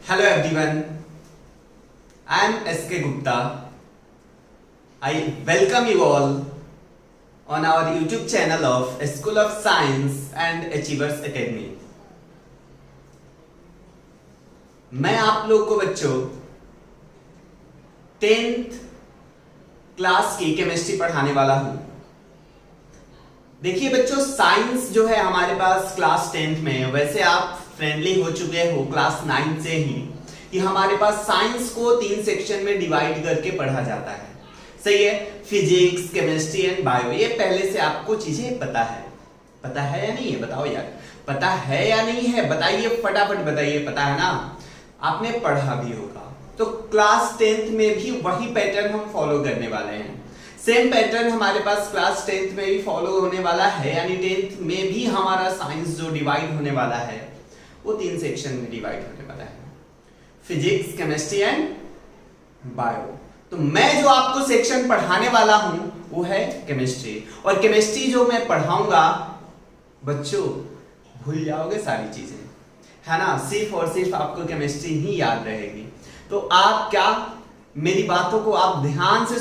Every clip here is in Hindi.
Hello everyone, I am S.K. Gupta. I welcome you all on our YouTube channel of School of Science and Achievers Academy. मैं आप लोग को बच्चों 10th क्लास की केमिस्ट्री पढ़ाने वाला हूं। देखिए बच्चों, साइंस जो है हमारे पास क्लास 10th में, वैसे आप फ्रेंडली हो चुके हो क्लास 9 से ही कि हमारे पास साइंस को 3 सेक्शन में डिवाइड करके पढ़ा जाता है। सही है, फिजिक्स, केमिस्ट्री एंड बायो। ये पहले से आपको चीजें पता है या नहीं है? बताओ यार, पता है या नहीं है? बताइए, फटाफट बताइए। पता है ना, आपने पढ़ा भी होगा। तो क्लास 10th में भी वही पैटर्न हम फॉलो करने वाले हैं। सेम पैटर्न हमारे पास क्लास 10th में भी फॉलो होने वाला है, यानी 10th में भी हमारा साइंस जो डिवाइड होने वाला है वो 3 सेक्शन में डिवाइड होने वाला है, फिजिक्स, केमिस्ट्री एंड बायो। तो मैं जो आपको सेक्शन पढ़ाने वाला हूं वो है केमिस्ट्री, और केमिस्ट्री जो मैं पढ़ाऊंगा बच्चों भूल जाओगे सारी चीजें, है ना। सिर्फ और सिर्फ आपको केमिस्ट्री ही याद रहेगी। तो आप क्या, मेरी बातों को आप ध्यान से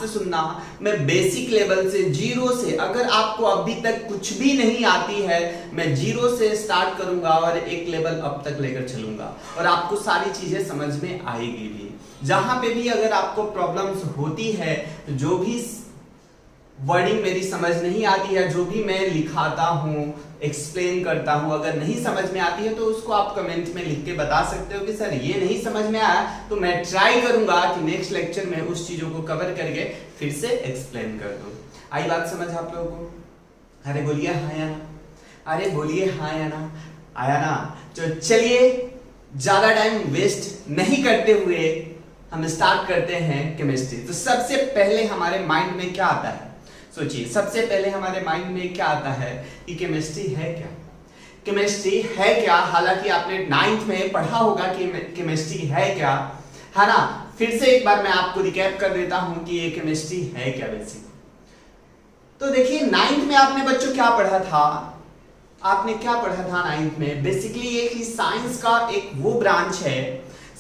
सुनना, मैं बेसिक लेवल से, जीरो से, अगर आपको अभी तक कुछ भी नहीं आती है, मैं जीरो से स्टार्ट करूंगा और एक लेवल अब तक लेकर चलूंगा, और आपको सारी चीजें समझ में आएगी भी। जहां पे भी अगर आपको प्रॉब्लम्स होती है, जो भी वर्डिंग मेरी समझ नहीं आती है, जो भी मैं लिखाता हूं, एक्सप्लेन करता हूं, अगर नहीं समझ में आती है तो उसको आप कमेंट में लिख के बता सकते हो कि सर ये नहीं समझ में आया। तो मैं ट्राई करूंगा कि नेक्स्ट लेक्चर में उस चीजों को कवर करके फिर से एक्सप्लेन कर दूं। आई बात समझ आप लोगों को? अरे बोलिए हाँ या ना, अरे बोलिए हाँ या ना, आया ना। तो चलिए ज्यादा टाइम वेस्ट नहीं करते हुए हम स्टार्ट करते हैं केमिस्ट्री। तो सबसे पहले हमारे माइंड में क्या आता है? सोचिए, सबसे पहले हमारे माइंड में क्या आता है कि केमिस्ट्री है क्या? केमिस्ट्री है क्या? हालांकि आपने 9th में पढ़ा होगा कि केमिस्ट्री है क्या, है ना। फिर से एक बार मैं आपको रिकैप कर देता हूं कि ये केमिस्ट्री है क्या बेसिक। तो देखिए 9th में आपने बच्चों क्या पढ़ा था? आपने क्या पढ़ा था 9th में? बेसिकली ये कि साइंस का एक वो ब्रांच है,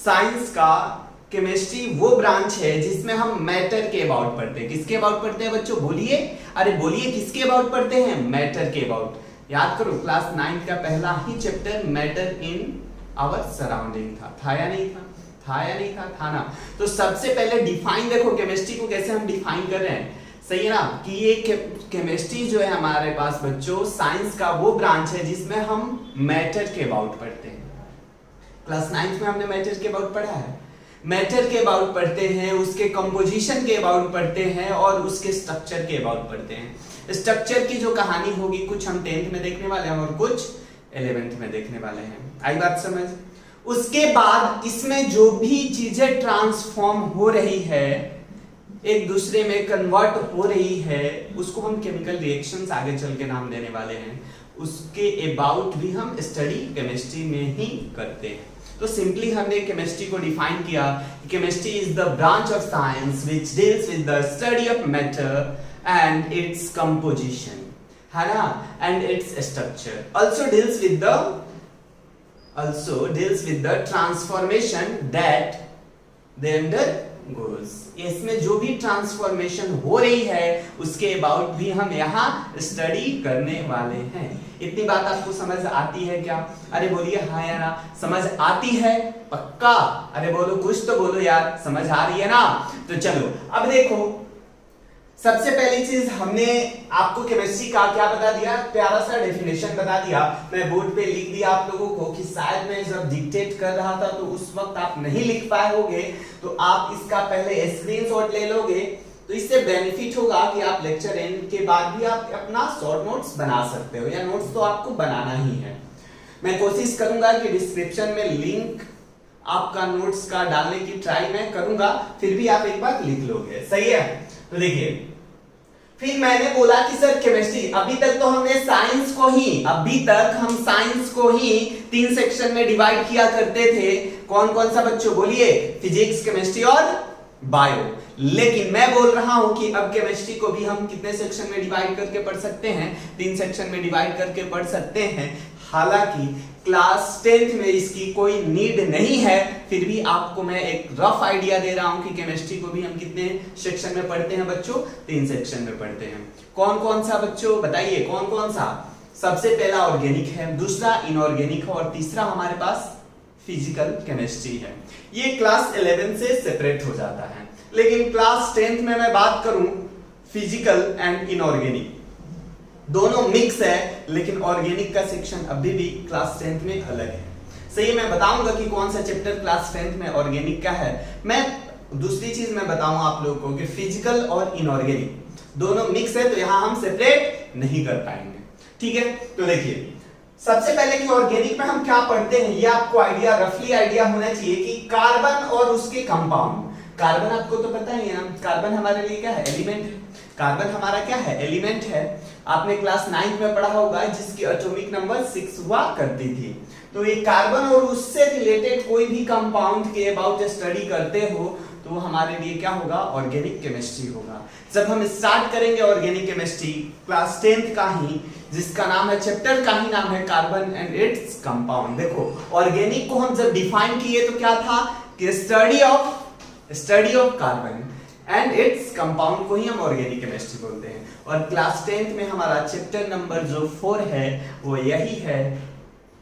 साइंस का केमिस्ट्री वो ब्रांच है जिसमें हम मैटर के अबाउट पढ़ते हैं। किसके अबाउट पढ़ते हैं बच्चों? बोलिए, अरे बोलिए, किसके अबाउट पढ़ते हैं? मैटर के अबाउट। याद करो, क्लास 9 का पहला ही chapter matter in our surrounding था या नहीं था? था ना। तो सबसे पहले डिफाइन देखो केमिस्ट्री को कैसे हम डिफाइन कर रहे हैं, सही है ना, कि ये केमिस्ट्री जो है हमारे पास बच्चों साइंस का वो ब्रांच है जिसमें हम मैटर के अबाउट पढ़ते हैं। क्लास 9 में हमने मैटर के अबाउट पढ़ा है, मैटर के अबाउट पढ़ते हैं, उसके कंपोजिशन के अबाउट पढ़ते हैं और उसके स्ट्रक्चर के अबाउट पढ़ते हैं। स्ट्रक्चर की जो कहानी होगी कुछ हम 10th में देखने वाले हैं और कुछ 11th में देखने वाले हैं। आई बात समझ? उसके बाद इसमें जो भी चीजें ट्रांसफॉर्म हो रही है, एक दूसरे में कन्वर्ट हो रही है, उसको हम केमिकल रिएक्शंस आगे चल के नाम देने वाले हैं। उसके अबाउट भी हम स्टडी केमिस्ट्री में ही करते हैं। तो सिंपली हमने केमिस्ट्री को डिफाइन किया, chemistry is the branch of science which deals with the study of matter and its composition, है ना, and its structure. Also deals with the transformation that they undergoes. इसमें जो भी ट्रांसफॉर्मेशन हो रही है उसके अबाउट भी हम यहाँ स्टडी करने वाले हैं। इतनी बात आपको समझ आती है क्या? अरे बोलिए हाँ या ना। समझ आती है पक्का? अरे बोलो, कुछ तो बोलो यार, समझ आ रही है ना। तो चलो अब देखो, सबसे पहली चीज हमने आपको केमिस्ट्री का क्या बता दिया, प्यारा सा डेफिनेशन बता दिया। मैं बोर्ड पे लिख दिया आप लोगों को कि शायद मैं जब डिक्टेट कर रहा था तो उस वक्त आप नहीं लिख पाए होगे, तो आप इसका पहले स्क्रीनशॉट ले लोगे, तो इससे बेनिफिट होगा कि आप लेक्चर एंड के बाद भी आप अपना शॉर्ट नोट्स बना सकते हो, या नोट्स तो आपको बनाना ही है। मैं कोशिश करूंगा कि डिस्क्रिप्शन में लिंक आपका नोट्स का डालने की ट्राई मैं करूंगा, फिर भी आप एक बार लिख लोगे, सही है। तो देखिए, फिर मैंने बोला कि सर केमिस्ट्री, अभी तक तो हमने साइंस को ही 3 सेक्शन में डिवाइड किया करते थे। कौन कौन सा बच्चों? बोलिए, फिजिक्स, केमिस्ट्री और बायो। लेकिन मैं बोल रहा हूं कि अब केमिस्ट्री को भी हम कितने सेक्शन में डिवाइड करके पढ़ सकते हैं? 3 सेक्शन में डिवाइड करके पढ़ सकते हैं। हालांकि क्लास 10th में इसकी कोई नीड नहीं है, फिर भी आपको मैं एक रफ आइडिया दे रहा हूं कि केमिस्ट्री को भी हम कितने सेक्शन में पढ़ते हैं बच्चों, 3 सेक्शन में पढ़ते हैं। कौन कौन सा बच्चों बताइए, कौन कौन सा? सबसे पहला ऑर्गेनिक है, दूसरा इनऑर्गेनिक है और तीसरा हमारे पास फिजिकल केमिस्ट्री है। ये क्लास 11 से सेपरेट हो जाता है, लेकिन क्लास 10th में मैं बात करूं फिजिकल एंड इनऑर्गेनिक दोनों मिक्स है, लेकिन ऑर्गेनिक का सेक्शन अभी भी क्लास 10th में अलग है। सही है, मैं बताऊंगा कि कौन सा चैप्टर क्लास 10th में ऑर्गेनिक का है। मैं दूसरी चीज मैं बताऊं आप लोगों को कि फिजिकल और इनऑर्गेनिक दोनों मिक्स है, तो यहां हम सेपरेट नहीं कर पाएंगे। ठीक है, तो देखिए सबसे पहले कि ऑर्गेनिक में हम क्या पढ़ते हैं, ये आपको आइडिया रफली आइडिया होना चाहिए कि कार्बन और उसके कंपाउंड। कार्बन आपको तो पता ही है ना, कार्बन हमारे लिए क्या है, एलिमेंट है। कार्बन हमारा क्या है, एलिमेंट है। आपने क्लास 9th में पढ़ा होगा, जिसकी एटॉमिक नंबर 6 हुआ करती थी। तो ये कार्बन और उससे रिलेटेड कोई भी कंपाउंड के अबाउट स्टडी करते हो तो हमारे लिए क्या होगा, ऑर्गेनिक केमिस्ट्री होगा। जब हम स्टार्ट करेंगे ऑर्गेनिक केमिस्ट्री क्लास 10th का ही, जिसका नाम है, चैप्टर का ही नाम है कार्बन एंड इट्स कंपाउंड। देखो ऑर्गेनिक को हम जब डिफाइन किए तो क्या था कि study of carbon and its compound को ही हम ऑर्गेनिक केमिस्ट्री बोलते हैं। और क्लास 10th में हमारा चैप्टर नंबर जो 4 है वो यही है,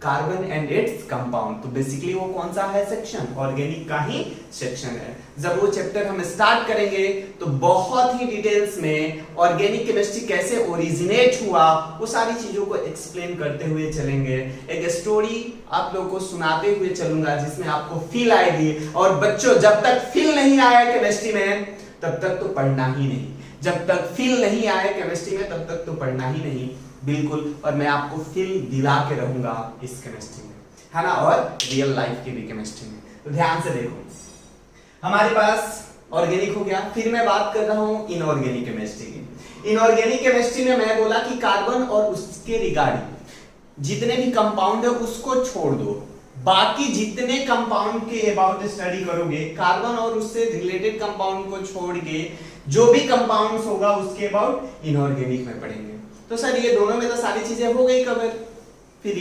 कार्बन एंड इट्स कंपाउंड। तो बेसिकली वो कौन सा है सेक्शन, ऑर्गेनिक का ही सेक्शन है। जब वो चैप्टर हम स्टार्ट करेंगे तो बहुत ही डिटेल्स में ऑर्गेनिक केमिस्ट्री कैसे ओरिजिनेट हुआ वो सारी चीजों को एक्सप्लेन करते हुए चलेंगे। एक स्टोरी आप लोगों को सुनाते हुए चलूंगा जिसमें आपको फील आएगी। और बच्चों जब तक फील नहीं आया केमिस्ट्री में तब तक तो पढ़ना ही नहीं, जब तक फील नहीं आया केमिस्ट्री में तब तक तो पढ़ना ही नहीं, बिल्कुल। और मैं आपको फील दिला के रहूंगा इस केमिस्ट्री में, है ना, और रियल लाइफ की भी केमिस्ट्री में। तो ध्यान से देखो, हमारे पास ऑर्गेनिक हो गया, फिर मैं बात कर रहा हूं इनऑर्गेनिक केमिस्ट्री की। इनऑर्गेनिक केमिस्ट्री में मैं बोला कि कार्बन और उसके रिगार्डिंग जितने भी कंपाउंड है उसको छोड़ दो, बाकी जितने कंपाउंड के अबाउट स्टडी करोगे, कार्बन और उससे रिलेटेड कंपाउंड को छोड़ के जो भी कंपाउंड्स होगा उसके अबाउट इनऑर्गेनिक में पढ़ेंगे। तो सर ये दोनों में तो सारी चीजें हो गई कवर, फिर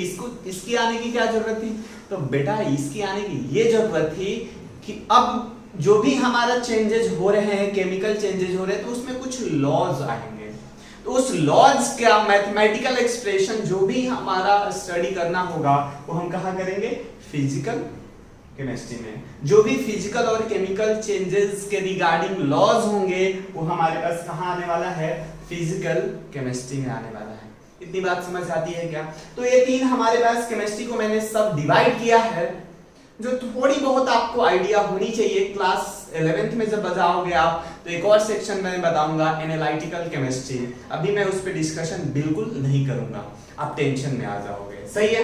इसकी आने की क्या जरूरत थी? तो बेटा इसकी आने की ये जरूरत थी कि अब जो भी हमारा चेंजेस हो रहे हैं, केमिकल चेंजेस हो रहे हैं, तो उसमें कुछ लॉज आएंगे। तो उस लॉज का मैथमेटिकल एक्सप्रेशन जो भी हमारा स्टडी करना होगा वो हम कहाँ करेंगे, फिजिकल केमिस्ट्री में। जो भी फिजिकल और केमिकल चेंजेस के रिगार्डिंग लॉज होंगे वो हमारे पास कहाँ आने वाला है, फिजिकल केमिस्ट्री में आने वाला है। इतनी बात समझ आती है क्या? तो ये 3 हमारे पास केमिस्ट्री को मैंने सब डिवाइड किया है, जो थोड़ी बहुत आपको आइडिया होनी चाहिए। क्लास 11th में जब जाओगे आप तो एक और सेक्शन में बताऊंगा एनालिटिकल केमिस्ट्री, अभी मैं उस पर डिस्कशन बिल्कुल नहीं करूंगा, आप टेंशन में आ जाओगे। सही है,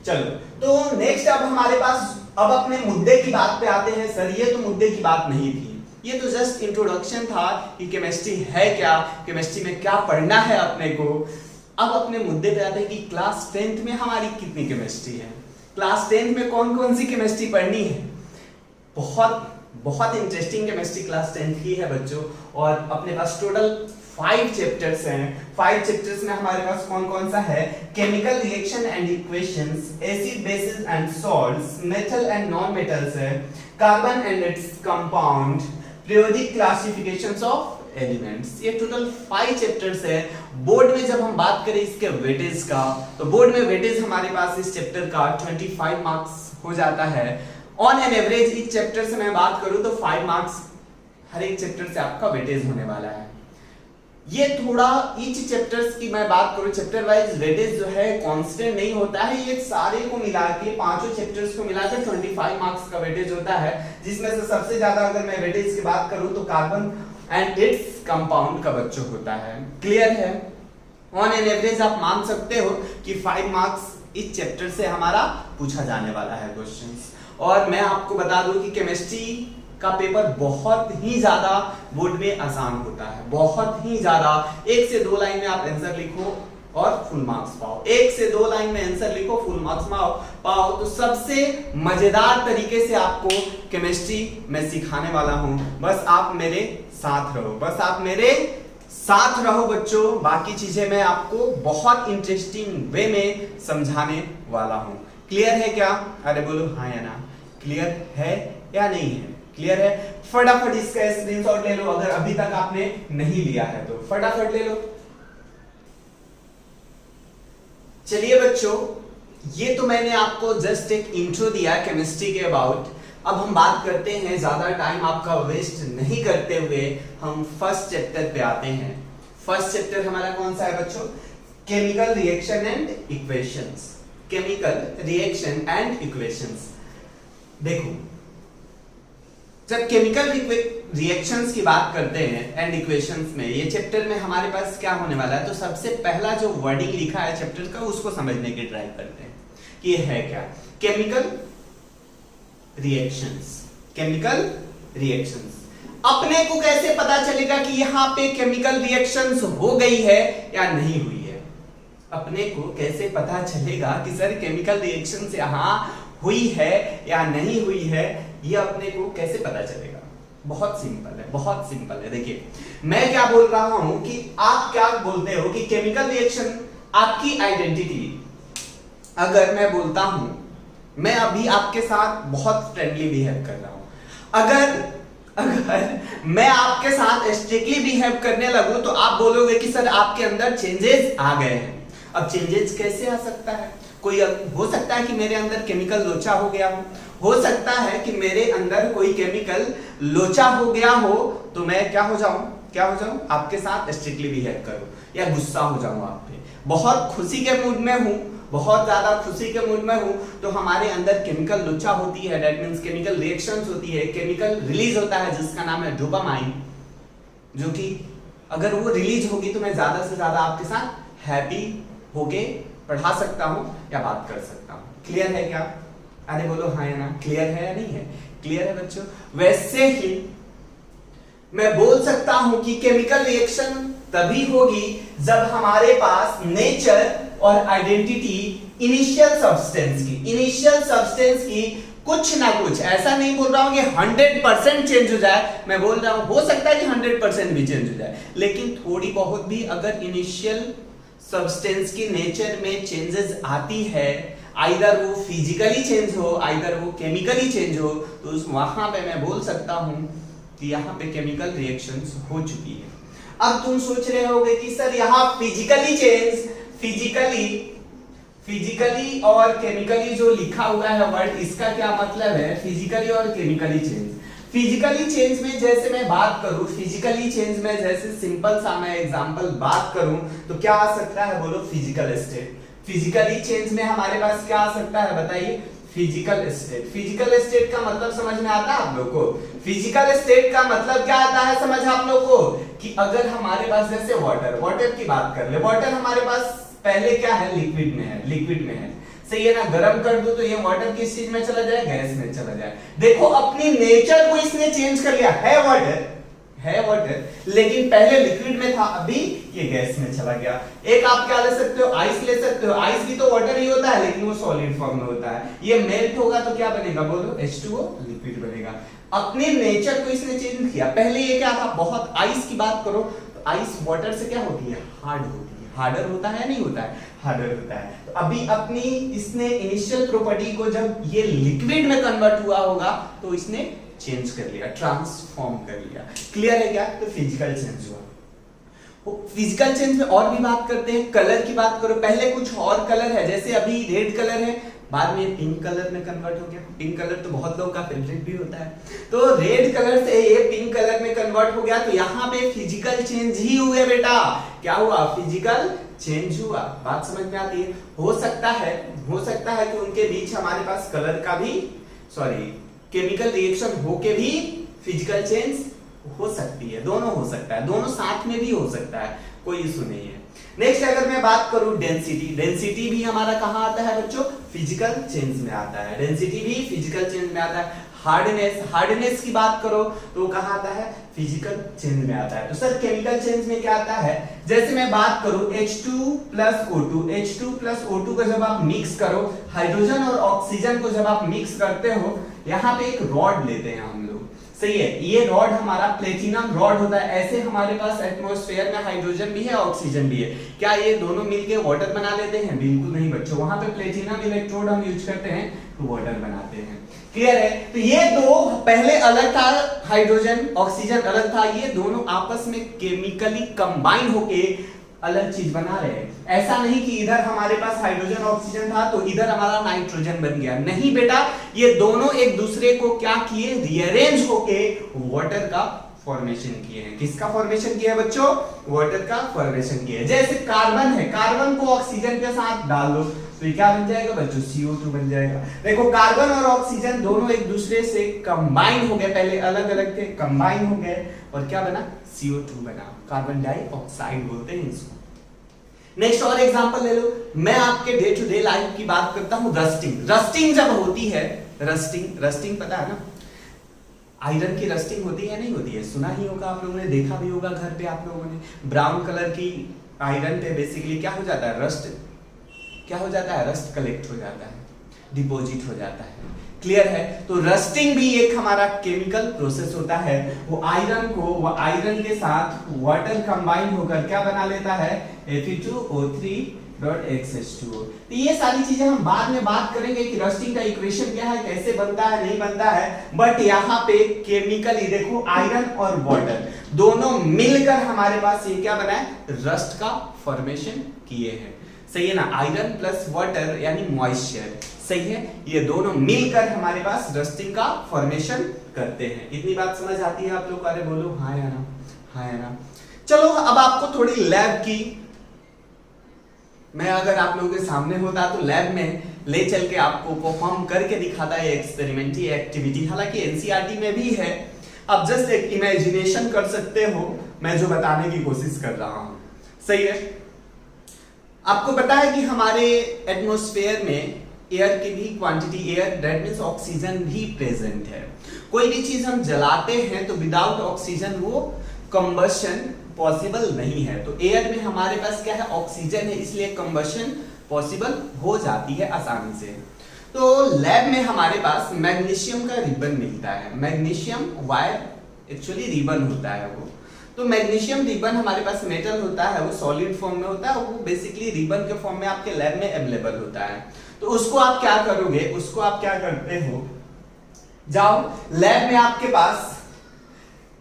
चलो तो नेक्स्ट अब हमारे पास, अब अपने मुद्दे की बात पे आते हैं। सर ये तो मुद्दे की बात नहीं थी, ये तो जस्ट इंट्रोडक्शन था कि केमिस्ट्री है क्या, केमिस्ट्री में क्या पढ़ना है अपने को। अब अपने मुद्दे पे आते हैं कि क्लास 10th में हमारी कितनी केमिस्ट्री है, क्लास 10th में कौन कौन सी केमिस्ट्री पढ़नी है। बहुत इंटरेस्टिंग केमिस्ट्री क्लास 10th की है बच्चों। और अपने पास टोटल 5 चैप्टर्स हैं। 5 चैप्टर्स में हमारे पास कौन कौन सा है, chemical reaction and equations, acid bases and salts, metal and non metals है, carbon and its compound, periodic classifications of elements. ये टोटल 5 चैप्टर्स है। बोर्ड में जब हम बात करें इसके वेटेज का, तो बोर्ड में वेटेज हमारे पास इस चैप्टर का 25 मार्क्स हो जाता है। ऑन एन एवरेज इस चैप्टर से मैं बात करूं तो 5 मार्क्स हर एक चैप्टर से आपका वेटेज होने वाला है। ये थोड़ा ईच चैप्टर्स की मैं बात करूं, चैप्टर वाइज वेटेज जो है कांस्टेंट नहीं होता है, ये सारे को मिला के 5 चैप्टर्स को मिलाकर 25 मार्क्स का वेटेज होता है, जिसमें से सबसे ज्यादा अगर मैं वेटेज की बात करूं तो कार्बन एंड इट्स कंपाउंड का बच्चों होता है। क्लियर है, ऑन एन एवरेज आप मान सकते हो कि 5 मार्क्स इस चैप्टर से हमारा पूछा जाने वाला है क्वेश्चंस। और मैं आपको बता दूं कि केमिस्ट्री का पेपर बहुत ही ज्यादा बोर्ड में आसान होता है, बहुत ही ज्यादा। 1 से 2 लाइन में आप आंसर लिखो और फुल मार्क्स पाओ, 1 से 2 लाइन में आंसर लिखो, फुल मार्क्स पाओ। तो सबसे मजेदार तरीके से आपको केमिस्ट्री में सिखाने वाला हूं, बस आप मेरे साथ रहो, बस आप मेरे साथ रहो बच्चों, बाकी चीजें मैं आपको बहुत इंटरेस्टिंग वे में समझाने वाला हूं। क्लियर है क्या? अरे बोलो हाँ या ना। क्लियर है या नहीं है? क्लियर है? फटाफट इसका स्क्रीनशॉट ले लो, अगर अभी तक आपने नहीं लिया है तो फटाफट ले लो। चलिए बच्चों, ये तो मैंने आपको जस्ट एक इंट्रो दिया केमिस्ट्री के अबाउट। अब हम बात करते हैं, ज्यादा टाइम आपका वेस्ट नहीं करते हुए हम फर्स्ट चैप्टर पे आते हैं। फर्स्ट चैप्टर हमारा कौन सा है बच्चों? Chemical reaction and equations. Chemical reaction and equations. देखो, जब केमिकल रिएक्शंस की बात करते हैं एंड इक्वेशंस में, ये चैप्टर में हमारे पास क्या होने वाला है, तो सबसे पहला जो वर्डिंग लिखा है चैप्टर का उसको समझने की ट्राई करते हैं कि ये है क्या। Chemical reactions. केमिकल रिएक्शंस, अपने को कैसे पता चलेगा कि यहां पे केमिकल रिएक्शंस हो गई है या नहीं हुई है? अपने को कैसे पता चलेगा कि सर केमिकल रिएक्शंस यहां हुई है या नहीं हुई है? ये अपने को कैसे पता चलेगा? बहुत सिंपल है, बहुत सिंपल है। देखिए, मैं क्या बोल रहा हूं कि आप क्या बोलते हो कि केमिकल रिएक्शन आपकी आइडेंटिटी। अगर मैं बोलता हूं, मैं अभी आपके साथ बहुत फ्रेंडली बिहेव कर रहा हूं, अगर मैं आपके साथ स्ट्रिक्टली बिहेव करने लगूं तो आप बोलोगे कि सर आपके अंदर चेंजेस आ गए हैं। अब चेंजेस कैसे आ सकता है? कोई हो सकता है कि मेरे अंदर केमिकल लोचा हो गया हो सकता है कि मेरे अंदर कोई केमिकल लोचा हो गया हो, तो मैं क्या हो जाऊं? आपके साथ स्ट्रिक्टली बिहेव करूं या गुस्सा हो जाऊं आप पे। बहुत खुशी के मूड में हूं, बहुत ज्यादा खुशी के मूड में हूं, तो हमारे अंदर केमिकल लोचा होती है, दैट मींस केमिकल रिएक्शंस होती है, केमिकल रिलीज होता है जिसका नाम है डोपामाइन, जो कि अगर वो रिलीज होगी तो मैं ज्यादा से ज्यादा आपके साथ हैप्पी होके पढ़ा सकता हूं या बात कर सकता हूं। क्लियर है क्या? अरे बोलो हाँ या ना। क्लियर है या नहीं है? क्लियर है बच्चों? वैसे ही मैं बोल सकता हूं कि केमिकल रिएक्शन तभी होगी जब हमारे पास नेचर और आइडेंटिटी इनिशियल सब्सटेंस की कुछ ना कुछ, ऐसा नहीं बोल रहा हूं कि 100% चेंज हो जाए, मैं बोल रहा हूं हो सकता है कि 100% भी चेंज हो जाए, लेकिन थोड़ी बहुत भी अगर इनिशियल सब्सटेंस की नेचर में चेंजेस आती है, आइदर वो फिजिकली चेंज हो, आइदर वो केमिकली चेंज हो, तो उस वहां पे मैं बोल सकता हूं कि यहाँ पे केमिकल रिएक्शंस हो चुकी है। अब तुम सोच रहे होगे कि सर यहाँ फिजिकली चेंज, फिजिकली और केमिकली जो लिखा हुआ है वर्ड, इसका क्या मतलब है? फिजिकली और केमिकली चेंज। फिजिकली चेंज में जैसे मैं बात करूं, फिजिकली चेंज में जैसे सिंपल सा मैं एग्जांपल बात करूं तो क्या आ सकता है? बोलो फिजिकल स्टेट। फिजिकली चेंज में हमारे पास क्या आ सकता है बताइए? Physical state. फिजिकल स्टेट का मतलब समझ में आता है आप लोग को? फिजिकल स्टेट का मतलब क्या आता है समझ आप लोग को? कि अगर हमारे पास जैसे वाटर की बात कर ले, वाटर हमारे पास पहले क्या है? लिक्विड में है, सही है ना? गर्म कर दो तो ये वाटर किस चीज में चला जाए? गैस में चला जाए। देखो, अपनी नेचर को इसने चेंज कर लिया, है वाटर, लेकिन पहले लिक्विड में था, अभी ये गैस में चला गया। एक आप क्या ले सकते हो? आइस ले सकते हो। आइस भी तो वाटर ही होता है, लेकिन वो सॉलिड फॉर्म में होता है। ये मेल्ट होगा तो क्या बनेगा? बोलो H2O, लिक्विड बनेगा। अपने नेचर को इसने चेंज किया। पहले ये क्या था? बहुत आइस की बात करो तो आइस वाटर से क्या होती है? हार्ड होती है। हार्डर होता है नहीं होता है? हार्डर होता है। तो अभी अपनी इसने इनिशियल प्रॉपर्टी को जब ये लिक्विड में कन्वर्ट हुआ होगा तो इसने चेंज कर लिया, ट्रांसफॉर्म कर लिया। क्लियर है क्या? तो फिजिकल चेंज हुआ। फिजिकल चेंज में और भी बात करते हैं। कलर की बात करो, पहले कुछ और कलर है, जैसे अभी रेड कलर है, बाद में पिंक कलर में कन्वर्ट हो गया। पिंक कलर तो बहुत लोगों का फेवरेट भी होता है। तो रेड कलर से ये पिंक कलर में कन्वर्ट हो गया, तो यहाँ पे फिजिकल चेंज ही हुए बेटा। क्या हुआ? फिजिकल चेंज हुआ। बात समझ में आती है? हो सकता है कि उनके बीच हमारे पास कलर का भी केमिकल रिएक्शन होके भी फिजिकल चेंज हो सकती है। दोनों हो सकता है, दोनों साथ में भी हो सकता है, कोई इशू नहीं है। नेक्स्ट अगर मैं बात करूं डेंसिटी भी हमारा कहां आता है बच्चों? फिजिकल चेंज में आता है। डेंसिटी भी फिजिकल चेंज में आता है। हार्डनेस की बात करो तो कहां आता है? फिजिकल चेंज में आता है। तो सर केमिकल चेंज में क्या आता है? जैसे मैं बात करूं H2+O2 को जब आप मिक्स करो, हाइड्रोजन और ऑक्सीजन को जब आप मिक्स करते हो, यहाँ पे एक रॉड लेते हैं हम लोग, सही है, ये रॉड हमारा प्लेटिनम रॉड होता है। ऐसे हमारे पास एटमॉस्फेयर में हाइड्रोजन भी है, ऑक्सीजन भी है। क्या ये दोनों मिलके वाटर बना लेते हैं? बिल्कुल नहीं बच्चों, वहां पे प्लेटिनम इलेक्ट्रोड हम यूज करते हैं तो वाटर बनाते हैं। क्लियर है? तो ये दो पहले अलग था, हाइड्रोजन ऑक्सीजन अलग था, ये दोनों आपस में केमिकली कंबाइन होके अलग चीज बना रहे हैं। ऐसा नहीं कि इधर हमारे पास हाइड्रोजन ऑक्सीजन था तो इधर हमारा नाइट्रोजन बन गया, नहीं बेटा, ये दोनों एक दूसरे को क्या किए, रीअरेंज होके वाटर का फॉर्मेशन किए हैं। किसका फॉर्मेशन किया है बच्चों? वाटर का फॉर्मेशन किया है। जैसे कार्बन है, कार्बन को ऑक्सीजन के साथ डाल दो तो ये क्या बन जाएगा बच्चों? CO2 बन जाएगा। देखो कार्बन और ऑक्सीजन दोनों एक दूसरे से कंबाइन हो गए, पहले अलग अलग थे, कंबाइन हो गए और क्या बना? CO2 बना, कार्बन डाइऑक्साइड बोलते हैं इसको। नेक्स्ट और एग्जांपल ले लो, मैं आपके डे टू डे लाइफ की बात करता हूं, रस्टिंग। रस्टिंग जब होती है, रस्टिंग पता है ना, आयरन की रस्टिंग होती है नहीं होती है? सुना ही होगा आप लोगों ने, देखा भी होगा घर पे आप लोगों ने। ब्राउन कलर की आयरन पे बेसिकली क्या हो जाता है? रस्ट क्या हो जाता है? रस्ट कलेक्ट हो जाता है, डिपॉजिट हो जाता है। क्लियर है? तो रस्टिंग भी एक हमारा केमिकल प्रोसेस होता है। वो आयरन के साथ वाटर कंबाइन होकर क्या बना लेता है? Fe2O3.H2O। तो ये सारी चीजें हम बाद में बात करेंगे कि रस्टिंग का इक्वेशन क्या है, कैसे बनता है, नहीं बनता है। बट यहाँ पे केमिकली देखो, आयरन और वाटर दोनों मिलकर हमारे पास ये क्या बना है? रस्ट का फॉर्मेशन किए हैं। सही है ना? आयरन प्लस वाटर यानी मॉइस्चर, सही है, ये दोनों मिलकर हमारे पास रस्टिंग का फॉर्मेशन करते हैं। इतनी बात समझ आती है आप लोग? अरे बोलो हाँ या ना, हाँ या ना। चलो अब आपको थोड़ी लैब की, मैं अगर आप लोगों के सामने होता तो लैब में ले चल के आपको परफॉर्म करके दिखाता है एक्सपेरिमेंट, ये एक्टिविटी। हालांकि एनसीईआरटी में भी है, आप जस्ट एक इमेजिनेशन कर सकते हो मैं जो बताने की कोशिश कर रहा हूं। सही है? आपको पता है कि हमारे एटमॉस्फेयर में एयर की भी quantity, air that means oxygen भी प्रेजेंट है। कोई भी चीज हम जलाते हैं तो विदाउट ऑक्सीजन वो कंबशन पॉसिबल नहीं है। तो एयर में हमारे पास क्या है? ऑक्सीजन है, इसलिए कंबशन पॉसिबल हो जाती है आसानी से। तो लैब में हमारे पास मैग्नीशियम का रिबन मिलता है, मैग्नीशियम वायर एक्चुअली रिबन होता है वो। तो मैग्नीशियम रिबन हमारे पास मेटल होता है, वो सॉलिड फॉर्म में होता है, वो बेसिकली रिबन के फॉर्म में आपके लैब में अवेलेबल होता है। तो उसको आप क्या करोगे? उसको आप क्या करते हो, जाओ लैब में, आपके पास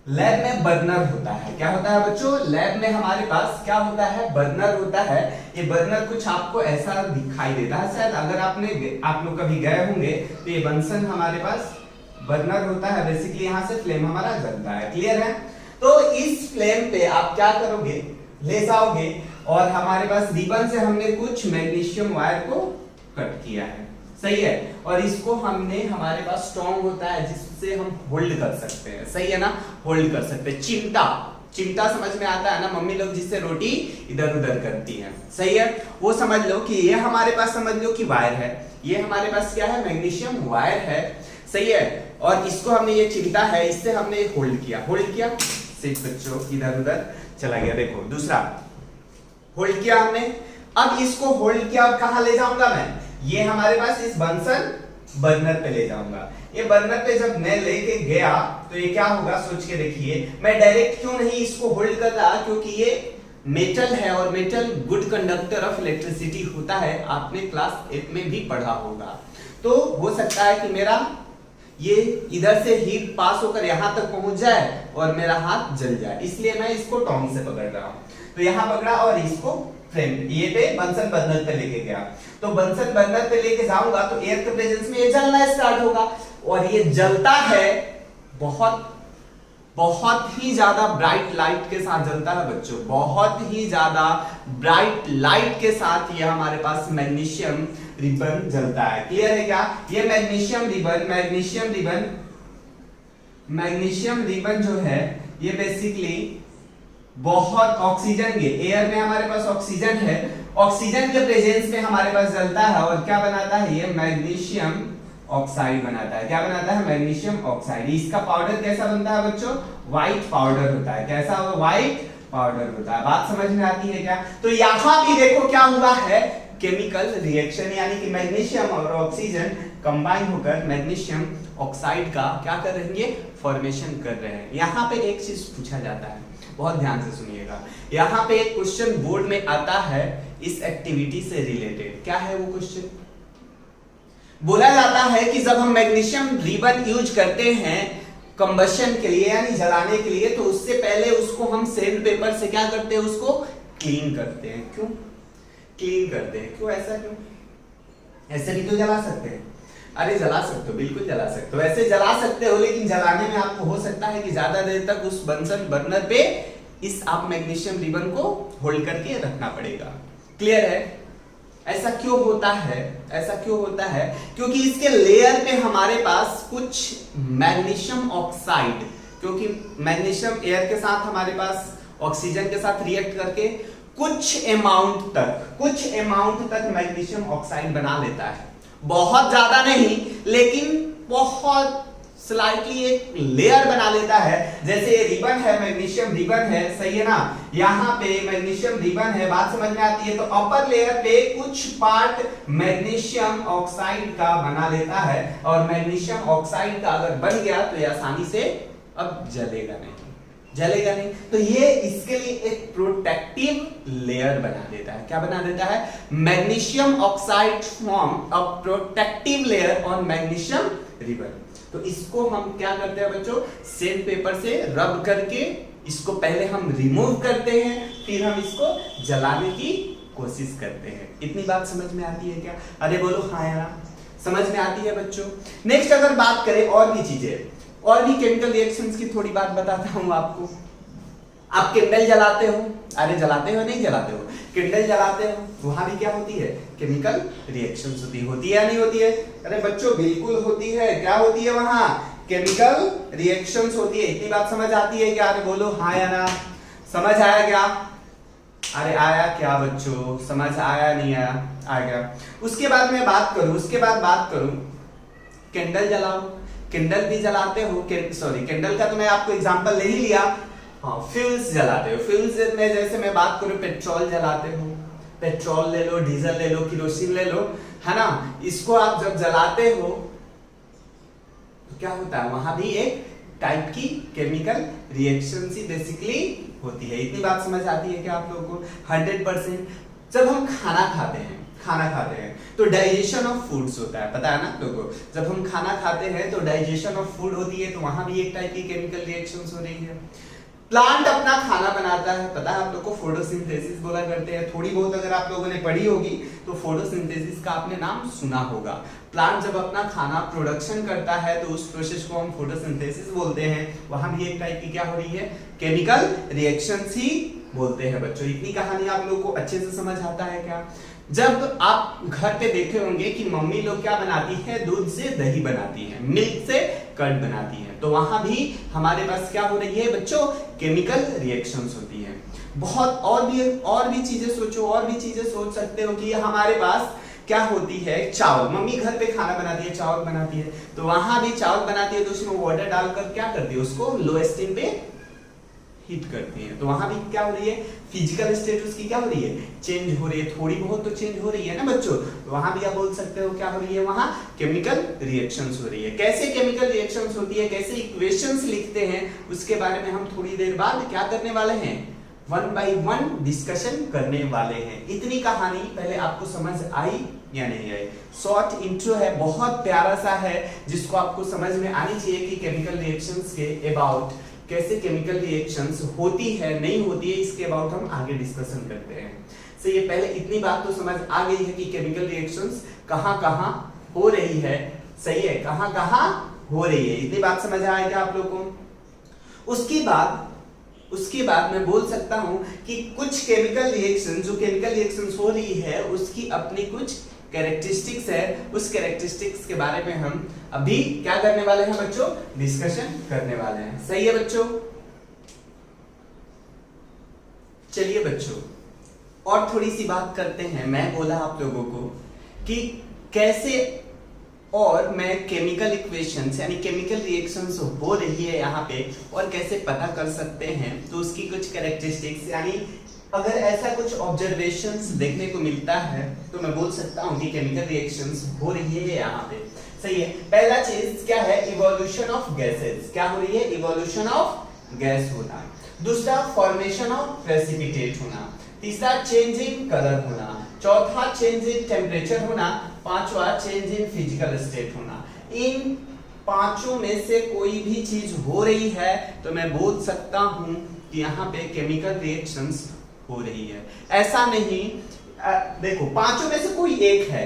लैब में बर्नर होता है। क्या होता है बच्चों? लैब में हमारे पास क्या होता है? बर्नर होता है। ये बर्नर कुछ आपको ऐसा दिखाई देता है, शायद अगर आप लोग कभी गए होंगे तो ये बंसन हमारे पास बर्नर होता है। बेसिकली यहाँ से फ्लेम हमारा जलता है। क्लियर है? तो इस फ्लेम पे आप क्या करोगे? ले जाओगे और हमारे पास रिबन से हमने कुछ मैग्नीशियम वायर को कट किया है। सही है? और इसको हमने, हमारे पास स्ट्रॉन्ग होता है जिससे हम होल्ड कर सकते हैं। सही है ना? होल्ड कर सकते हैं। चिमटा समझ में आता है ना, मम्मी लोग जिससे रोटी इधर उधर करती हैं। सही है? वो समझ लो कि ये हमारे पास, समझ लो कि वायर है, ये हमारे पास क्या है? मैग्नीशियम वायर है। सही है? और इसको हमने, ये चिमटा है, इससे हमने होल्ड किया, सिर्फ बच्चों इधर उधर चला गया। देखो दूसरा होल्ड किया हमने। अब इसको होल्ड किया, अब कहां ले जाऊंगा मैं? ये हमारे पास इस बंसन बर्नर पे ले जाऊंगा। ये बर्नर पे जब मैं लेके गया तो ये क्या होगा? सोच के देखिए। मैं डायरेक्ट क्यों नहीं इसको होल्ड कर रहा? क्योंकि ये मेटल है और metal good conductor of electricity होता है, आपने क्लास 8 में भी पढ़ा होगा। तो हो सकता है कि मेरा ये इधर से हीट पास होकर यहां तक पहुंच जाए और मेरा हाथ जल जाए, इसलिए मैं इसको टोंग से पकड़ रहा हूं। तो यहां पकड़ा और इसको फ्रेम ये पे बंसन बर्नर पे लेके गया। तो बंसन बर्नर पे लेके जाऊंगा तो एयर के प्रेजेंस में ये जलना स्टार्ट होगा और ये जलता है बहुत ही ज्यादा ब्राइट लाइट के साथ जलता है बच्चों, बहुत ही ज्यादा ब्राइट लाइट के साथ ये हमारे पास मैग्नीशियम रिबन जलता है। क्लियर है क्या? ये मैग्नीशियम रिबन जो है ये बेसिकली बहुत ऑक्सीजन के, एयर में हमारे पास ऑक्सीजन है, ऑक्सीजन के प्रेजेंस में हमारे पास जलता है और क्या बनाता है? ये मैग्नीशियम ऑक्साइड बनाता है। क्या बनाता है? Magnesium oxide. इसका पाउडर कैसा बनता है बच्चों? व्हाइट पाउडर होता है। कैसा? व्हाइट पाउडर होता है। बात समझ में आती है क्या? तो यहां भी देखो क्या हुआ है, केमिकल रिएक्शन, यानी कि मैग्नीशियम और ऑक्सीजन कंबाइन होकर मैग्नीशियम ऑक्साइड का क्या कर रहे हैं, फॉर्मेशन कर रहे हैं। यहाँ पे एक चीज पूछा जाता है, बहुत ध्यान से सुनिएगा। यहाँ पे एक क्वेश्चन बोर्ड में आता है इस एक्टिविटी से रिलेटेड। क्या है वो क्वेश्चन? बोला जाता है कि जब हम मैग्नीशियम रिबन यूज करते हैं कंबशन के लिए यानी जलाने के लिए, तो उससे पहले उसको हम सैंड पेपर से क्या करते हैं, उसको क्लीन करते हैं। क्यों क्लीन करते हैं? क्यों, ऐसा क्यों? ऐसे भी तो जला सकते हैं। अरे जला सकते हो, बिल्कुल जला सकते हो, ऐसे जला सकते हो, लेकिन जलाने में आपको हो सकता है कि ज्यादा देर तक उस बंसन बर्नर पे इस आप मैग्नीशियम रिबन को होल्ड करके रखना पड़ेगा। क्लियर है? ऐसा क्यों होता है? ऐसा क्यों होता है? क्योंकि इसके लेयर पे हमारे पास कुछ मैग्नीशियम ऑक्साइड, क्योंकि मैग्नीशियम एयर के साथ हमारे पास ऑक्सीजन के साथ रिएक्ट करके कुछ अमाउंट तक मैग्नीशियम ऑक्साइड बना लेता है। बहुत ज्यादा नहीं, लेकिन बहुत स्लाइटली एक लेयर बना लेता है। जैसे ये रिबन है, मैग्नीशियम रिबन है, सही है ना? यहाँ पे मैग्नीशियम रिबन है, बात समझ में आती है? तो अपर लेयर पे कुछ पार्ट मैग्नीशियम ऑक्साइड का बना लेता है, और मैग्नीशियम ऑक्साइड का अगर बन गया तो ये आसानी से अब जलेगा नहीं। तो ये इसके लिए एक प्रोटेक्टिव लेयर बना देता है। क्या बना देता है? Magnesium oxide form a protective layer on magnesium ribbon. तो इसको हम क्या करते हैं बच्चों, सैंड पेपर से रब करके इसको पहले हम रिमूव करते हैं, फिर हम इसको जलाने की कोशिश करते हैं। इतनी बात समझ में आती है क्या? अरे बोलो हाँ यार, समझ में आती है बच्चों। नेक्स्ट अगर बात करें और भी चीजें, और भी केमिकल रिएक्शंस की थोड़ी बात बताता हूं आपको। आप कैंडल जलाते हो, अरे जलाते हो नहीं जलाते हो, कैंडल जलाते हो, वहां भी क्या होती है, केमिकल रिएक्शंस होती है या नहीं होती है? अरे बच्चों बिल्कुल होती है। क्या होती है वहां? केमिकल रिएक्शंस होती है। इतनी बात समझ आती है क्या? अरे बोलो हाँ या ना। समझ आया क्या? अरे आया क्या बच्चों? समझ आया नहीं आया? आ गया। उसके बाद मैं बात करूं कैंडल जलाओ, कैंडल भी जलाते हो, कैंडल का तो मैं आपको एग्जांपल नहीं लिया। हाँ, फ्यूल्स जलाते हो। फ्यूल्स में जैसे मैं बात करूं, पेट्रोल जलाते हो, पेट्रोल ले लो, डीजल ले लो, केरोसिन ले लो, है ना? इसको आप जब जलाते हो तो क्या होता है, वहां भी एक टाइप की केमिकल रिएक्शन सी बेसिकली होती है। इतनी बात समझ आती है क्या आप लोगों को? 100%। जब हम खाना खाते हैं तो डाइजेशन ऑफ फूड्स होता है, पता है ना लोगों? जब हम खाना खाते हैं तो डाइजेशन ऑफ फूड होती है, तो वहां भी एक टाइप की केमिकल रिएक्शंस हो रही है। प्लांट अपना खाना बनाता है, पता है आप लोगों को फोटोसिंथेसिस बोला करते हैं। थोड़ी बहुत अगर आप लोगों ने पढ़ी होगी तो फोटोसिंथेसिस का आपने नाम सुना होगा। प्लांट जब अपना खाना प्रोडक्शन करता है तो उस प्रोसेस को हम फोटोसिंथेसिस बोलते हैं। वहां भी एक टाइप की क्या हो रही है, केमिकल रिएक्शंस ही बोलते हैं बच्चों। इतनी कहानी आप लोगों को अच्छे से समझ आता है क्या? जब आप घर पे देखे होंगे कि मम्मी लोग क्या बनाती है, दूध से दही बनाती है, मिल्क से कर्ड बनाती है, तो वहां भी हमारे पास क्या हो रही है बच्चों, केमिकल रिएक्शंस होती है। बहुत और भी चीजें सोचो, और भी चीजें सोच सकते हो कि हमारे पास क्या होती है, चावल। मम्मी घर पे खाना बनाती है, चावल बनाती है, तो वहां भी चावल बनाती है तो उसमें वाटर डालकर क्या करती है, उसको लो स्टीम पे हीट करती है। तो वहां भी क्या हो रही है, फिजिकल स्टेट उसकी क्या हो रही है, चेंज हो रही है। थोड़ी बहुत तो चेंज हो रही है ना बच्चों। तो वहां भी आप बोल सकते हो क्या हो रही है, वहां केमिकल रिएक्शंस हो रही है। कैसे केमिकल रिएक्शंस होती है, कैसे इक्वेशंस लिखते हैं, उसके बारे में हम थोड़ी देर बाद क्या करने वाले हैं, 1 by 1 डिस्कशन करने वाले हैं। इतनी कहानी पहले आपको समझ आई या नहीं आई? शॉर्ट इंट्रो है, बहुत प्यारा सा है, जिसको आपको समझ में आनी चाहिए कि केमिकल रिएक्शंस के अबाउट, कैसे केमिकल रिएक्शंस होती है नहीं होती है, इसके अबाउट हम आगे डिस्कशन करते हैं। सो ये पहले इतनी बात तो समझ आ गई है कि केमिकल रिएक्शंस कहां-कहां हो रही है, सही है, कहां-कहां हो रही है। इतनी बात समझ आया क्या आप लोगों को? उसके बाद मैं बोल सकता हूं कि कुछ केमिकल रिएक्शन, जो केमिकल रिएक्शंस हो रही है उसकी अपनी कुछ कैरेक्टरिस्टिक्स है। उस कैरेक्टरिस्टिक्स के बारे में हम अभी क्या करने वाले हैं बच्चों, डिस्कशन करने वाले हैं। सही है बच्चों? चलिए बच्चों और थोड़ी सी बात करते हैं। मैं बोला आप लोगों को कि कैसे और मैं केमिकल इक्वेशंस यानी केमिकल रिएक्शंस हो रही है यहाँ पे और कैसे पता कर सकते हैं, तो उसकी कुछ कैरेक्टरिस्टिक्स यानी अगर ऐसा कुछ ऑब्जर्वेशंस देखने को मिलता है तो मैं बोल सकता हूं कि केमिकल रिएक्शंस हो रही है यहाँ पे। सही है। पहला चीज क्या है, इवोल्यूशन ऑफ गैसेस। क्या हो रही है, इवोल्यूशन ऑफ गैस होना। दूसरा फॉर्मेशन ऑफ प्रेसिपिटेट होना। तीसरा चेंज इन कलर होना। चौथा चेंज इन टेम्परेचर होना। पांचवा चेंज इन फिजिकल स्टेट होना। इन पांचों में से कोई भी चीज हो रही है तो मैं बोल सकता हूं कि यहाँ पे केमिकल रिएक्शंस हो रही है। ऐसा नहीं, देखो पांचों में से कोई एक है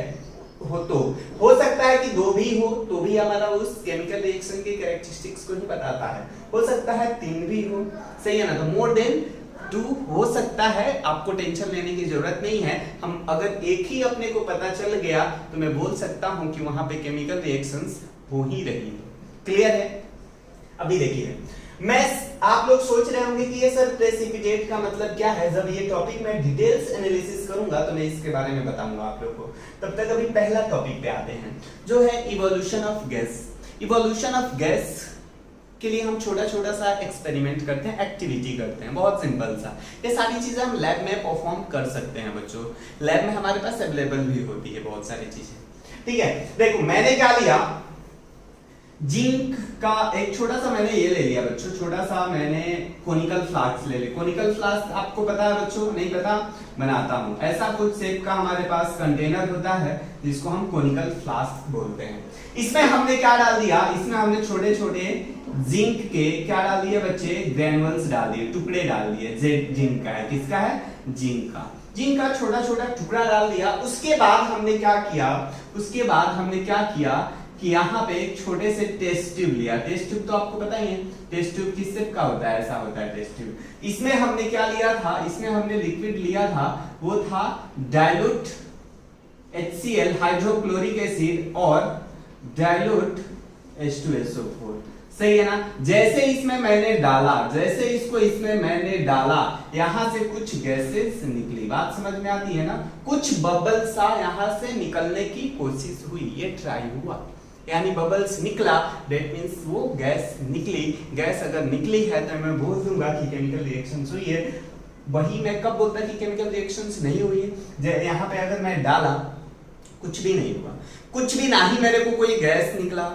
तो हो सकता है कि दो भी हो तो भी हमारा उस केमिकल रिएक्शन के कैरेक्टरिस्टिक्स को ही बताता है। हो सकता है तीन भी हो, सही है ना। तो मोर देन टू हो सकता है, आपको टेंशन लेने की जरूरत नहीं है। हम अगर एक ही अपने को पता चल गया तो मैं बोल सकता हूं कि वहां पे केमिकल रिएक्शंस हो ही रही है। क्लियर है। अभी देखिए, आप लोग सोच रहे होंगे कि ये सर प्रेसिपिटेट का मतलब क्या है। जब ये टॉपिक में डिटेल्स एनालिसिस करूंगा तो मैं इसके बारे में बताऊंगा आप लोग को। तब तक अभी पहला टॉपिक पे आते हैं जो है evolution of gas. Evolution of gas के लिए हम छोटा छोटा सा एक्सपेरिमेंट करते हैं, एक्टिविटी करते हैं, बहुत सिंपल सा। ये सारी चीजें हम लैब में परफॉर्म कर सकते हैं बच्चों। लैब में हमारे पास अवेलेबल भी होती है बहुत सारी चीजें। ठीक है, देखो मैंने क्या लिया, जिंक का एक छोटा सा मैंने ये ले लिया बच्चों, छोटा सा मैंने कोनिकल फ्लास्क ले लिया। कोनिकल फ्लास्क आपको पता है बच्चों, नहीं पता बनाता हूं। ऐसा कुछ शेप का हमारे पास कंटेनर होता है जिसको हम कोनिकल फ्लास्क बोलते हैं। इसमें हमने क्या डाल दिया, इसमें हमने छोटे छोटे जिंक के क्या डाल दिए बच्चे, ग्रेनुअल्स डाल दिए, टुकड़े डाल दिए। जिंक का है, किसका है, जिंक का। जिंक का छोटा छोटा टुकड़ा डाल दिया। उसके बाद हमने क्या किया कि यहाँ पे एक छोटे से टेस्ट ट्यूब लिया। टेस्ट ट्यूब तो आपको पता ही है, टेस्ट ट्यूब किस शेप का होता है, ऐसा होता है टेस्ट ट्यूब। इसमें हमने क्या लिया था, इसमें हमने लिक्विड लिया था, वो था डाइल्यूट HCl हाइड्रोक्लोरिक एसिड और डाइल्यूट H2SO4। सही है ना। जैसे इसमें मैंने डाला, जैसे इसको इसमें मैंने डाला, यहां से कुछ गैसेस निकली। बात समझ में आती है ना। कुछ बबल सा यहां से निकलने की कोशिश हुई, ये ट्राई हुआ, यानी बबल्स निकला, दैट मींस वो गैस निकली। गैस अगर निकली है तो मैं बोल दूंगा कि केमिकल रिएक्शंस हुई है। वही मैं कब बोलता कि केमिकल रिएक्शंस नहीं हुई है, यहाँ पे अगर मैं डाला, कुछ भी नहीं हुआ, कुछ भी, ना ही मेरे को कोई गैस निकला,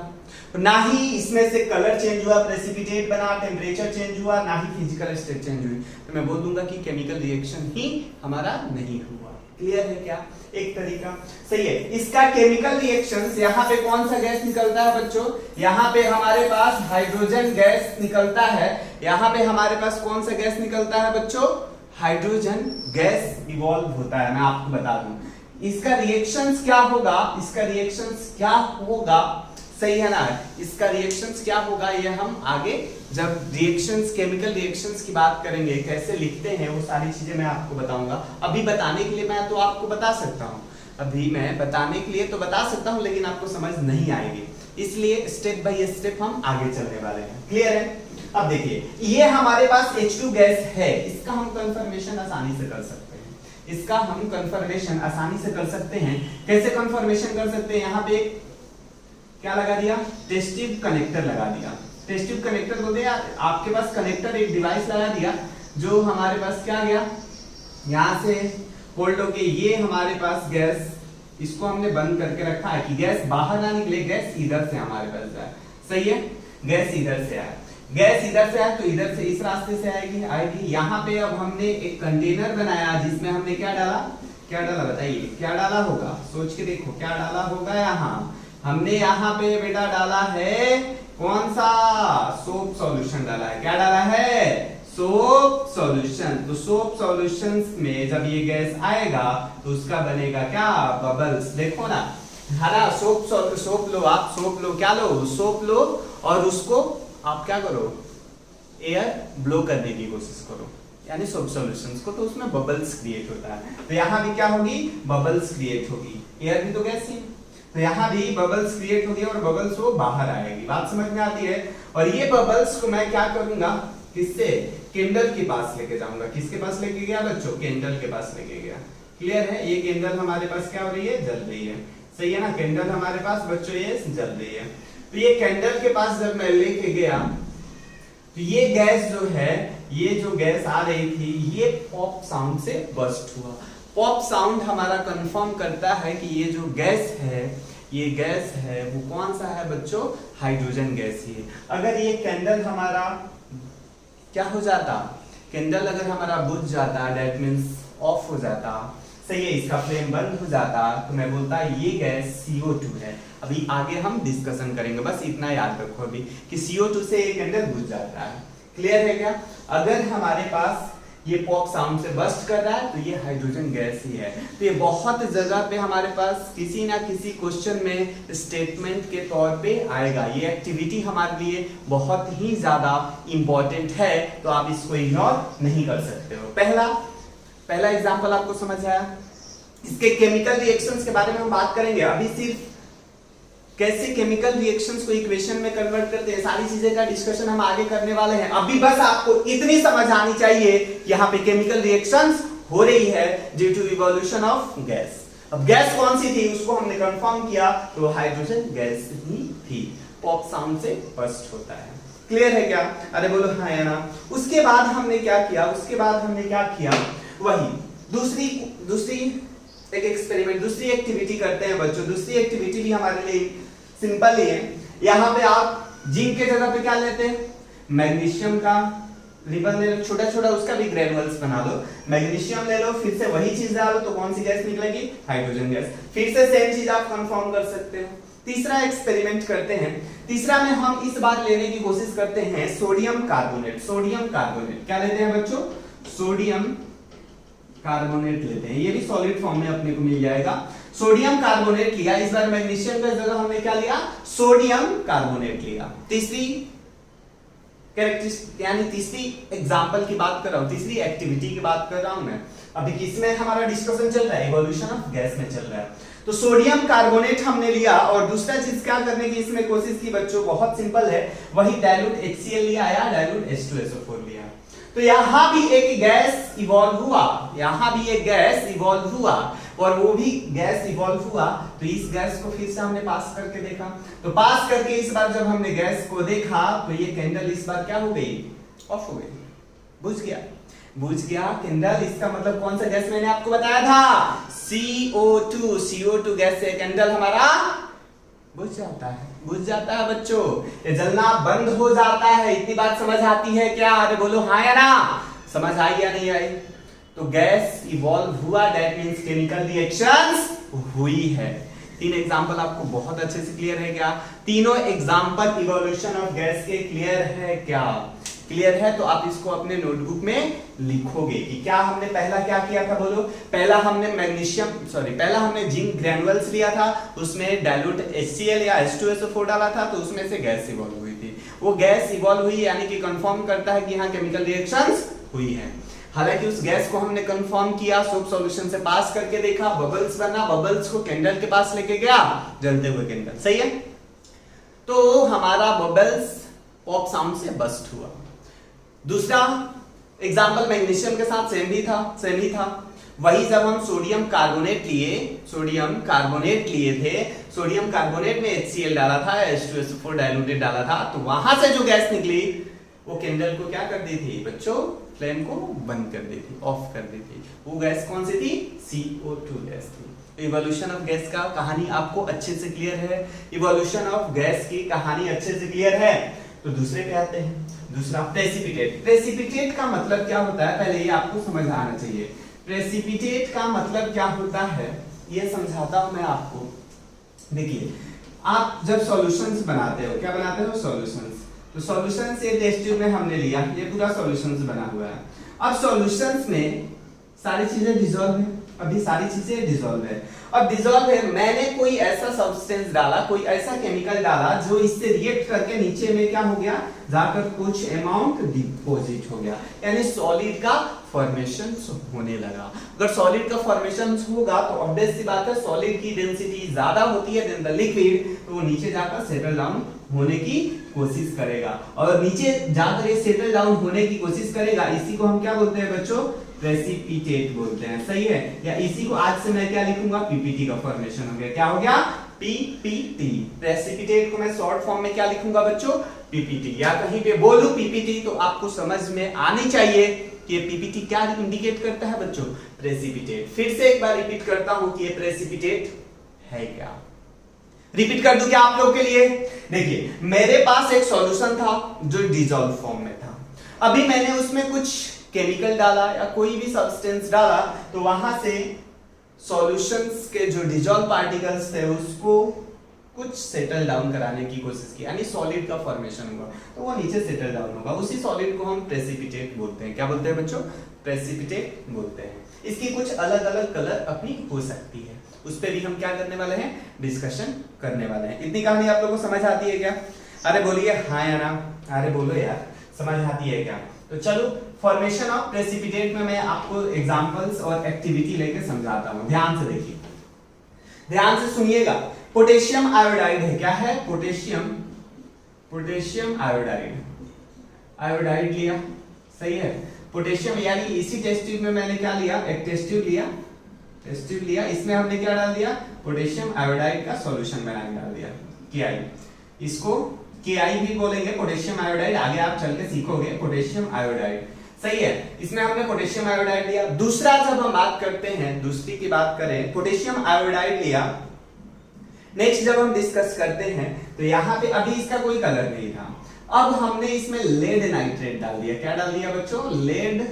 ना ही इसमें से कलर चेंज हुआ, प्रेसिपिटेट बना, टेम्परेचर चेंज हुआ, ना ही फिजिकल स्टेट चेंज हुई, तो मैं बोल दूंगा कि केमिकल रिएक्शन ही हमारा नहीं हुआ। क्लियर है क्या, एक तरीका। सही है। इसका केमिकल रिएक्शंस, यहाँ पे कौन सा गैस निकलता है बच्चों, यहाँ पे हमारे पास हाइड्रोजन गैस निकलता है। यहाँ पे हमारे पास कौन सा गैस निकलता है बच्चों, हाइड्रोजन गैस इवॉल्व होता है। मैं आपको बता दूं इसका रिएक्शंस क्या होगा, इसका रिएक्शंस क्या होगा, सही है ना। इसका रिएक्शंस क्या होगा ये हम आगे जब रिएक्शंस, केमिकल रिएक्शंस की बात करेंगे, कैसे लिखते हैं, वो सारी चीजें मैं आपको बताऊंगा। अभी बताने के लिए मैं तो आपको बता सकता हूँ, अभी मैं बताने के लिए तो बता सकता हूँ, लेकिन आपको समझ नहीं आएगी, इसलिए स्टेप बाय स्टेप हम आगे चलने वाले हैं। क्लियर है। अब देखिए, ये हमारे पास H2 गैस है, इसका हम कंफर्मेशन आसानी से कर सकते हैं। इसका हम कंफर्मेशन आसानी से कर सकते हैं। कैसे कंफर्मेशन कर सकते हैं, यहाँ पे क्या लगा दिया, टेस्ट ट्यूब कनेक्टर लगा दिया। टेस्ट ट्यूब कनेक्टर बोलते हैं, आपके पास कनेक्टर, एक डिवाइस लगा दिया जो हमारे पास क्या गया, यहाँ से होल्ड होके ये हमारे पास गैस, इसको हमने बंद करके रखा है कि गैस बाहर ना निकले, गैस इधर से हमारे पास जाए। सही है, गैस इधर से आए, गैस इधर से आए तो इधर से इस रास्ते से आएगी। यहाँ पे अब हमने एक कंटेनर बनाया जिसमें हमने क्या डाला बताइए, क्या डाला होगा, सोच के देखो क्या डाला होगा। यहाँ हमने यहाँ पे बेटा डाला है कौन सा, सोप सॉल्यूशन डाला है। क्या डाला है, सोप सॉल्यूशन। तो सोप सॉल्यूशंस में जब ये गैस आएगा तो उसका बनेगा क्या, बबल्स। देखो ना, हरा सोप लो, आप सोप लो, क्या लो, सोप लो, और उसको आप क्या करो, एयर ब्लो करने की कोशिश करो, यानी सोप सॉल्यूशंस को, तो उसमें बबल्स क्रिएट होता है। तो यहाँ भी क्या होगी, बबल्स क्रिएट होगी। एयर भी तो गैस ही, तो यहाँ भी बबल्स क्रिएट होगी और बबल्स वो बाहर आएगी। बात समझ में आती है। और ये बबल्स को मैं क्या करूंगा, किससे, कैंडल के पास लेके जाऊंगा। किसके पास लेके गया बच्चों, कैंडल के पास लेके गया। क्लियर है। ये कैंडल हमारे पास क्या हो रही है, जल रही है। सही है ना, कैंडल हमारे पास बच्चों ये जल रही है। तो ये कैंडल के पास जब मैं लेके गया तो ये गैस जो है ये जो गैस आ रही थी ये पॉप साउंड से बर्स्ट हुआ। पॉप साउंड हमारा कंफर्म करता है कि ये जो गैस है, ये गैस है वो कौन सा है बच्चों, हाइड्रोजन गैस ही है। अगर ये कैंडल हमारा क्या हो जाता, कैंडल अगर हमारा बुझ जाता, दैट मींस ऑफ हो जाता, सही है, इसका फ्लेम बंद हो जाता, तो मैं बोलता ये गैस CO2 है। अभी आगे हम डिस्कशन करेंगे, बस इतना याद रखो अभी कि CO2 से ये कैंडल बुझ जाता है। क्लियर है क्या? अगर हमारे पास ये पॉप साउंड से बस्ट कर रहा है तो ये हाइड्रोजन गैस ही है। तो ये बहुत जगह पे हमारे पास किसी ना किसी क्वेश्चन में स्टेटमेंट के तौर पे आएगा। ये एक्टिविटी हमारे लिए बहुत ही ज्यादा इंपॉर्टेंट है, तो आप इसको इग्नोर नहीं कर सकते हो। पहला एग्जांपल आपको समझ आया। इसके केमिकल रिएक्शंस के बारे में हम बात करेंगे। अभी सिर्फ कैसे केमिकल रिएक्शंस को इक्वेशन में कन्वर्ट करते हैं, सारी चीजें का डिस्कशन हम आगे करने वाले हैं। अभी बस आपको इतनी समझ आनी चाहिए कि यहाँ पे केमिकल रिएक्शंस हो रही है due to evolution of gas. अब गैस कौन सी थी उसको हमने कंफर्म किया, तो हाइड्रोजन गैस ही थी। पॉप साउंड से बर्स्ट होता है। क्लियर है क्या? अरे बोलो हाँ या ना। उसके बाद हमने क्या किया, वही दूसरी एक एक्सपेरिमेंट, दूसरी एक्टिविटी करते हैं बच्चों। दूसरी एक्टिविटी भी हमारे लिए सिंपल ही है। यहाँ पे आप जिंक के जगह पे क्या लेते हैं, मैग्नीशियम का रिबन ले लो, छोटा छोटा, उसका भी ग्रेनुअल्स बना लो। मैग्नीशियम ले लो, फिर से वही चीज डालो तो कौन सी गैस निकलेगी, हाइड्रोजन गैस। फिर से सेम चीज आप कंफर्म कर सकते हो। तीसरा एक्सपेरिमेंट करते हैं। तीसरा में हम इस बार लेने की कोशिश करते हैं सोडियम कार्बोनेट। सोडियम कार्बोनेट क्या लेते हैं बच्चों, सोडियम कार्बोनेट लेते हैं। ये भी सॉलिड फॉर्म में अपने को मिल जाएगा। सोडियम कार्बोनेट लिया, इस बार मैग्नीशियम की जगह हमने क्या लिया, सोडियम कार्बोनेट लिया। तीसरी कैरेक्टरिस्टिक यानी तीसरी एग्जांपल की बात कर रहा हूं, तीसरी एक्टिविटी की बात कर रहा हूं मैं। अभी किसमें हमारा डिस्कशन चल रहा है, इवोल्यूशन ऑफ गैस में चल रहा है। तो सोडियम कार्बोनेट हमने लिया और दूसरा चीज क्या करने की इसमें कोशिश की बच्चों, बहुत सिंपल है, वही डाइल्यूट HCl लिया या डाइल्यूट H2SO4 लिया। तो यहां भी एक गैस इवॉल्व हुआ, यहां भी एक गैस इवॉल्व हुआ और वो भी गैस इवॉल्व हुआ। तो इस गैस को फिर से हमने पास करके देखा। तो पास करके इस बार जब हमने गैस को देखा तो ये कैंडल इस बार क्या हो गई, ऑफ हो गई, बुझ गया कैंडल। इसका मतलब कौन सा गैस मैंने आपको बताया था, CO2 गैस से कैंडल हमारा बुझ जाता है बच्चों, ये जलना बंद हो जाता है। इतनी बात समझ आती है क्या? अरे बोलो हाँ या ना, समझ आई या नहीं आई? तो गैस इवॉल्व हुआ, दैट मींस केमिकल रिएक्शंस हुई है। 3 एग्जांपल आपको बहुत अच्छे से क्लियर है क्या? तीनों एग्जांपल इवोल्यूशन ऑफ गैस के क्लियर है क्या? क्लियर है तो आप इसको अपने नोटबुक में लिखोगे कि क्या हमने पहला क्या किया था, बोलो। पहला हमने जिंक ग्रैनुअल्स लिया था, उसमें डाइल्यूट HCl या H2SO4 डाला था, तो उसमें से गैस इवॉल्व हुई थी। वो गैस इवॉल्व हुई यानी कि कंफर्म करता है कि यहाँ केमिकल रिएक्शंस हुई है। हालांकि उस गैस को हमने कंफर्म किया, सोप सॉल्यूशन से पास करके देखा, बबल्स बना, बबल्स को कैंडल के पास लेके गया, जलते हुए कैंडल, सही है। तो हमारा बबल्स पॉप साउंड से बस्ट हुआ। दूसरा एग्जांपल मैग्नीशियम के साथ सेम ही था। वही जब हम सोडियम कार्बोनेट लिए थे, सोडियम कार्बोनेट में HCl डाला था, H2SO4 डाइल्यूटेड डाला था, तो वहां से जो गैस निकली वो कैंडल को क्या कर दी थी बच्चों, फ्लेम को बंद कर दी थी, ऑफ कर दी थी। वो गैस कौन सी थी, CO2 गैस थी। इवोल्यूशन ऑफ गैस का कहानी आपको अच्छे से क्लियर है, इवोल्यूशन ऑफ गैस की कहानी अच्छे से क्लियर है। तो दूसरे पे आते हैं। दूसरा प्रेसिपिटेट का मतलब क्या होता है, पहले ये आपको समझ आना चाहिए। प्रेसिपिटेट का मतलब क्या होता है ये समझाता हूं मैं आपको। देखिए, आप जब सॉल्यूशंस बनाते हो, क्या बनाते हो, सॉल्यूशंस। तो सॉल्यूशंस ये टेस्ट ट्यूब में हमने लिया, ये पूरा सॉल्यूशंस बना हुआ है। अब सॉल्यूशंस में सारी चीजें डिसॉल्व है, अभी सारी चीजें डिसॉल्व है। अब डिसॉल्व है, मैंने कोई ऐसा सब्सटेंस डाला, कोई ऐसा केमिकल डाला जो इससे रिएक्ट करके नीचे में क्या हो गया, जाकर कुछ अमाउंट डिपॉजिट हो गया, यानी सॉलिड का फॉर्मेशन होने लगा। अगर सॉलिड का फॉर्मेशन होगा तो ऑब्वियस सी बात है, सॉलिड की डेंसिटी ज्यादा होती है देन द लिक्विड, तो वो नीचे जाकर सेटल डाउन होने की कोशिश करेगा। और नीचे जाकर ये सेटल डाउन होने की कोशिश करेगा, इसी को हम क्या बोलते हैं बच्चों, प्रेसिपिटेट बोलते हैं, सही है। या इसी को आज से मैं क्या लिखूंगा, पीपीटी का फॉर्मेशन हो गया, क्या हो गया, पीपीटी। प्रेसिपिटेट को मैं शॉर्ट फॉर्म में क्या लिखूंगा बच्चों, पीपीटी, या कहीं पे बोलूं पीपीटी तो आपको समझ में आनी चाहिए कि पीपीटी क्या इंडिकेट करता है बच्चों, प्रेसिपिटेट। फिर से एक बार रिपीट करता हूं कि ये प्रेसिपिटेट है क्या, रिपीट कर दूं क्या आप लोग के लिए। देखिए मेरे पास एक सॉल्यूशन था जो डिसॉल्व फॉर्म में था, अभी मैंने उसमें कुछ केमिकल डाला या कोई भी सब्सटेंस डाला तो वहां से सॉल्यूशंस के जो डिसॉल्व पार्टिकल्स थे उसको कुछ सेटल डाउन कराने की कोशिश की, यानी सॉलिड का फॉर्मेशन हुआ तो वो नीचे सेटल डाउन होगा, उसी सॉलिड को हम प्रेसिपिटेट बोलते हैं। क्या बोलते हैं बच्चों, प्रेसिपिटेट बोलते हैं। इसकी कुछ अलग अलग कलर अपनी हो सकती है, उस पर भी हम क्या करने वाले हैं, डिस्कशन करने वाले हैं। इतनी कहानी आप लोगों को समझ आती है क्या? अरे बोलिए हाँ या ना, अरे बोलो यार समझ आती है क्या? तो चलो फॉर्मेशन ऑफ प्रेसिपिटेट में मैं आपको एग्जांपल्स और एक्टिविटी लेके समझाता हूं, ध्यान से देखिए, ध्यान से सुनिएगा। पोटेशियम आयोडाइड है, क्या है, पोटेशियम आयोडाइड, आयोडाइड लिया, सही है, पोटेशियम, यानी इसी टेस्ट ट्यूब में मैंने क्या लिया, एक टेस्ट ट्यूब लिया, टेस्ट ट्यूब लिया, इसमें हमने क्या डाल दिया, पोटेशियम आयोडाइड का सॉल्यूशन बनाने डाल दिया, KI, इसको KI भी बोलेंगे, पोटेशियम आयोडाइड, आगे आप चल के सीखोगे पोटेशियम आयोडाइड, सही है। इसमें हमने पोटेशियम आयोडाइड लिया। दूसरा जब हम बात करते हैं, दूसरी की बात करें, पोटेशियम आयोडाइड लिया, नेक्स्ट जब हम डिस्कस करते हैं तो यहाँ पे अभी इसका कोई कलर नहीं था, अब हमने इसमें लेड नाइट्रेट डाल दिया, क्या डाल दिया बच्चों, लेड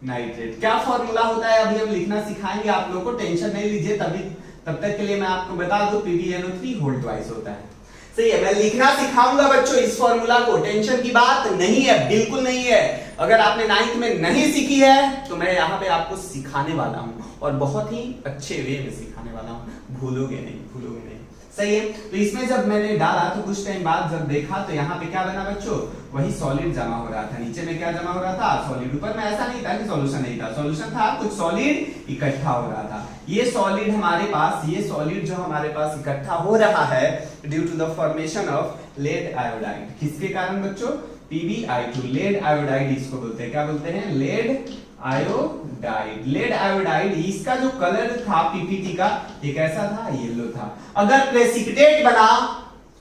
नाइट्रेट। क्या फॉर्मूला होता है अभी हम लिखना सिखाएंगे आप लोगों को, टेंशन नहीं लीजिए, तभी तब तक के लिए मैं आपको बता दूं PbNO3 होल ट्वाइस होता है, सही है। मैं लिखना सिखाऊंगा बच्चों इस फॉर्मूला को, टेंशन की बात नहीं है, बिल्कुल नहीं है। अगर आपने 9th में नहीं सीखी है तो मैं यहाँ पे आपको सिखाने वाला हूँ और बहुत ही अच्छे वे में सिखाने वाला हूँ, भूलोगे नहीं, भूलोगे नहीं, सही है। तो इसमें जब मैंने डाला तो कुछ टाइम बाद जब देखा तो यहाँ पे क्या बना बच्चों, वही सॉलिड जमा हो रहा था, नीचे में क्या जमा हो रहा था, सॉलिड। ऊपर में ऐसा नहीं था कि सॉल्यूशन नहीं था, सॉल्यूशन था, कुछ सॉलिड इकट्ठा हो रहा था। ये सॉलिड हमारे पास, ये सॉलिड जो हमारे पास इकट्ठा हो रहा है due to the formation of lead iodide, किसके कारण बच्चों, PbI2, लेड आयोडाइड इसको बोलते हैं, क्या बोलते हैं, लेड आयोडाइड। लेड आयोडाइड, इसका जो कलर था पीपीटी का, ये कैसा था, येलो था। अगर प्रेसिपिटेट बना,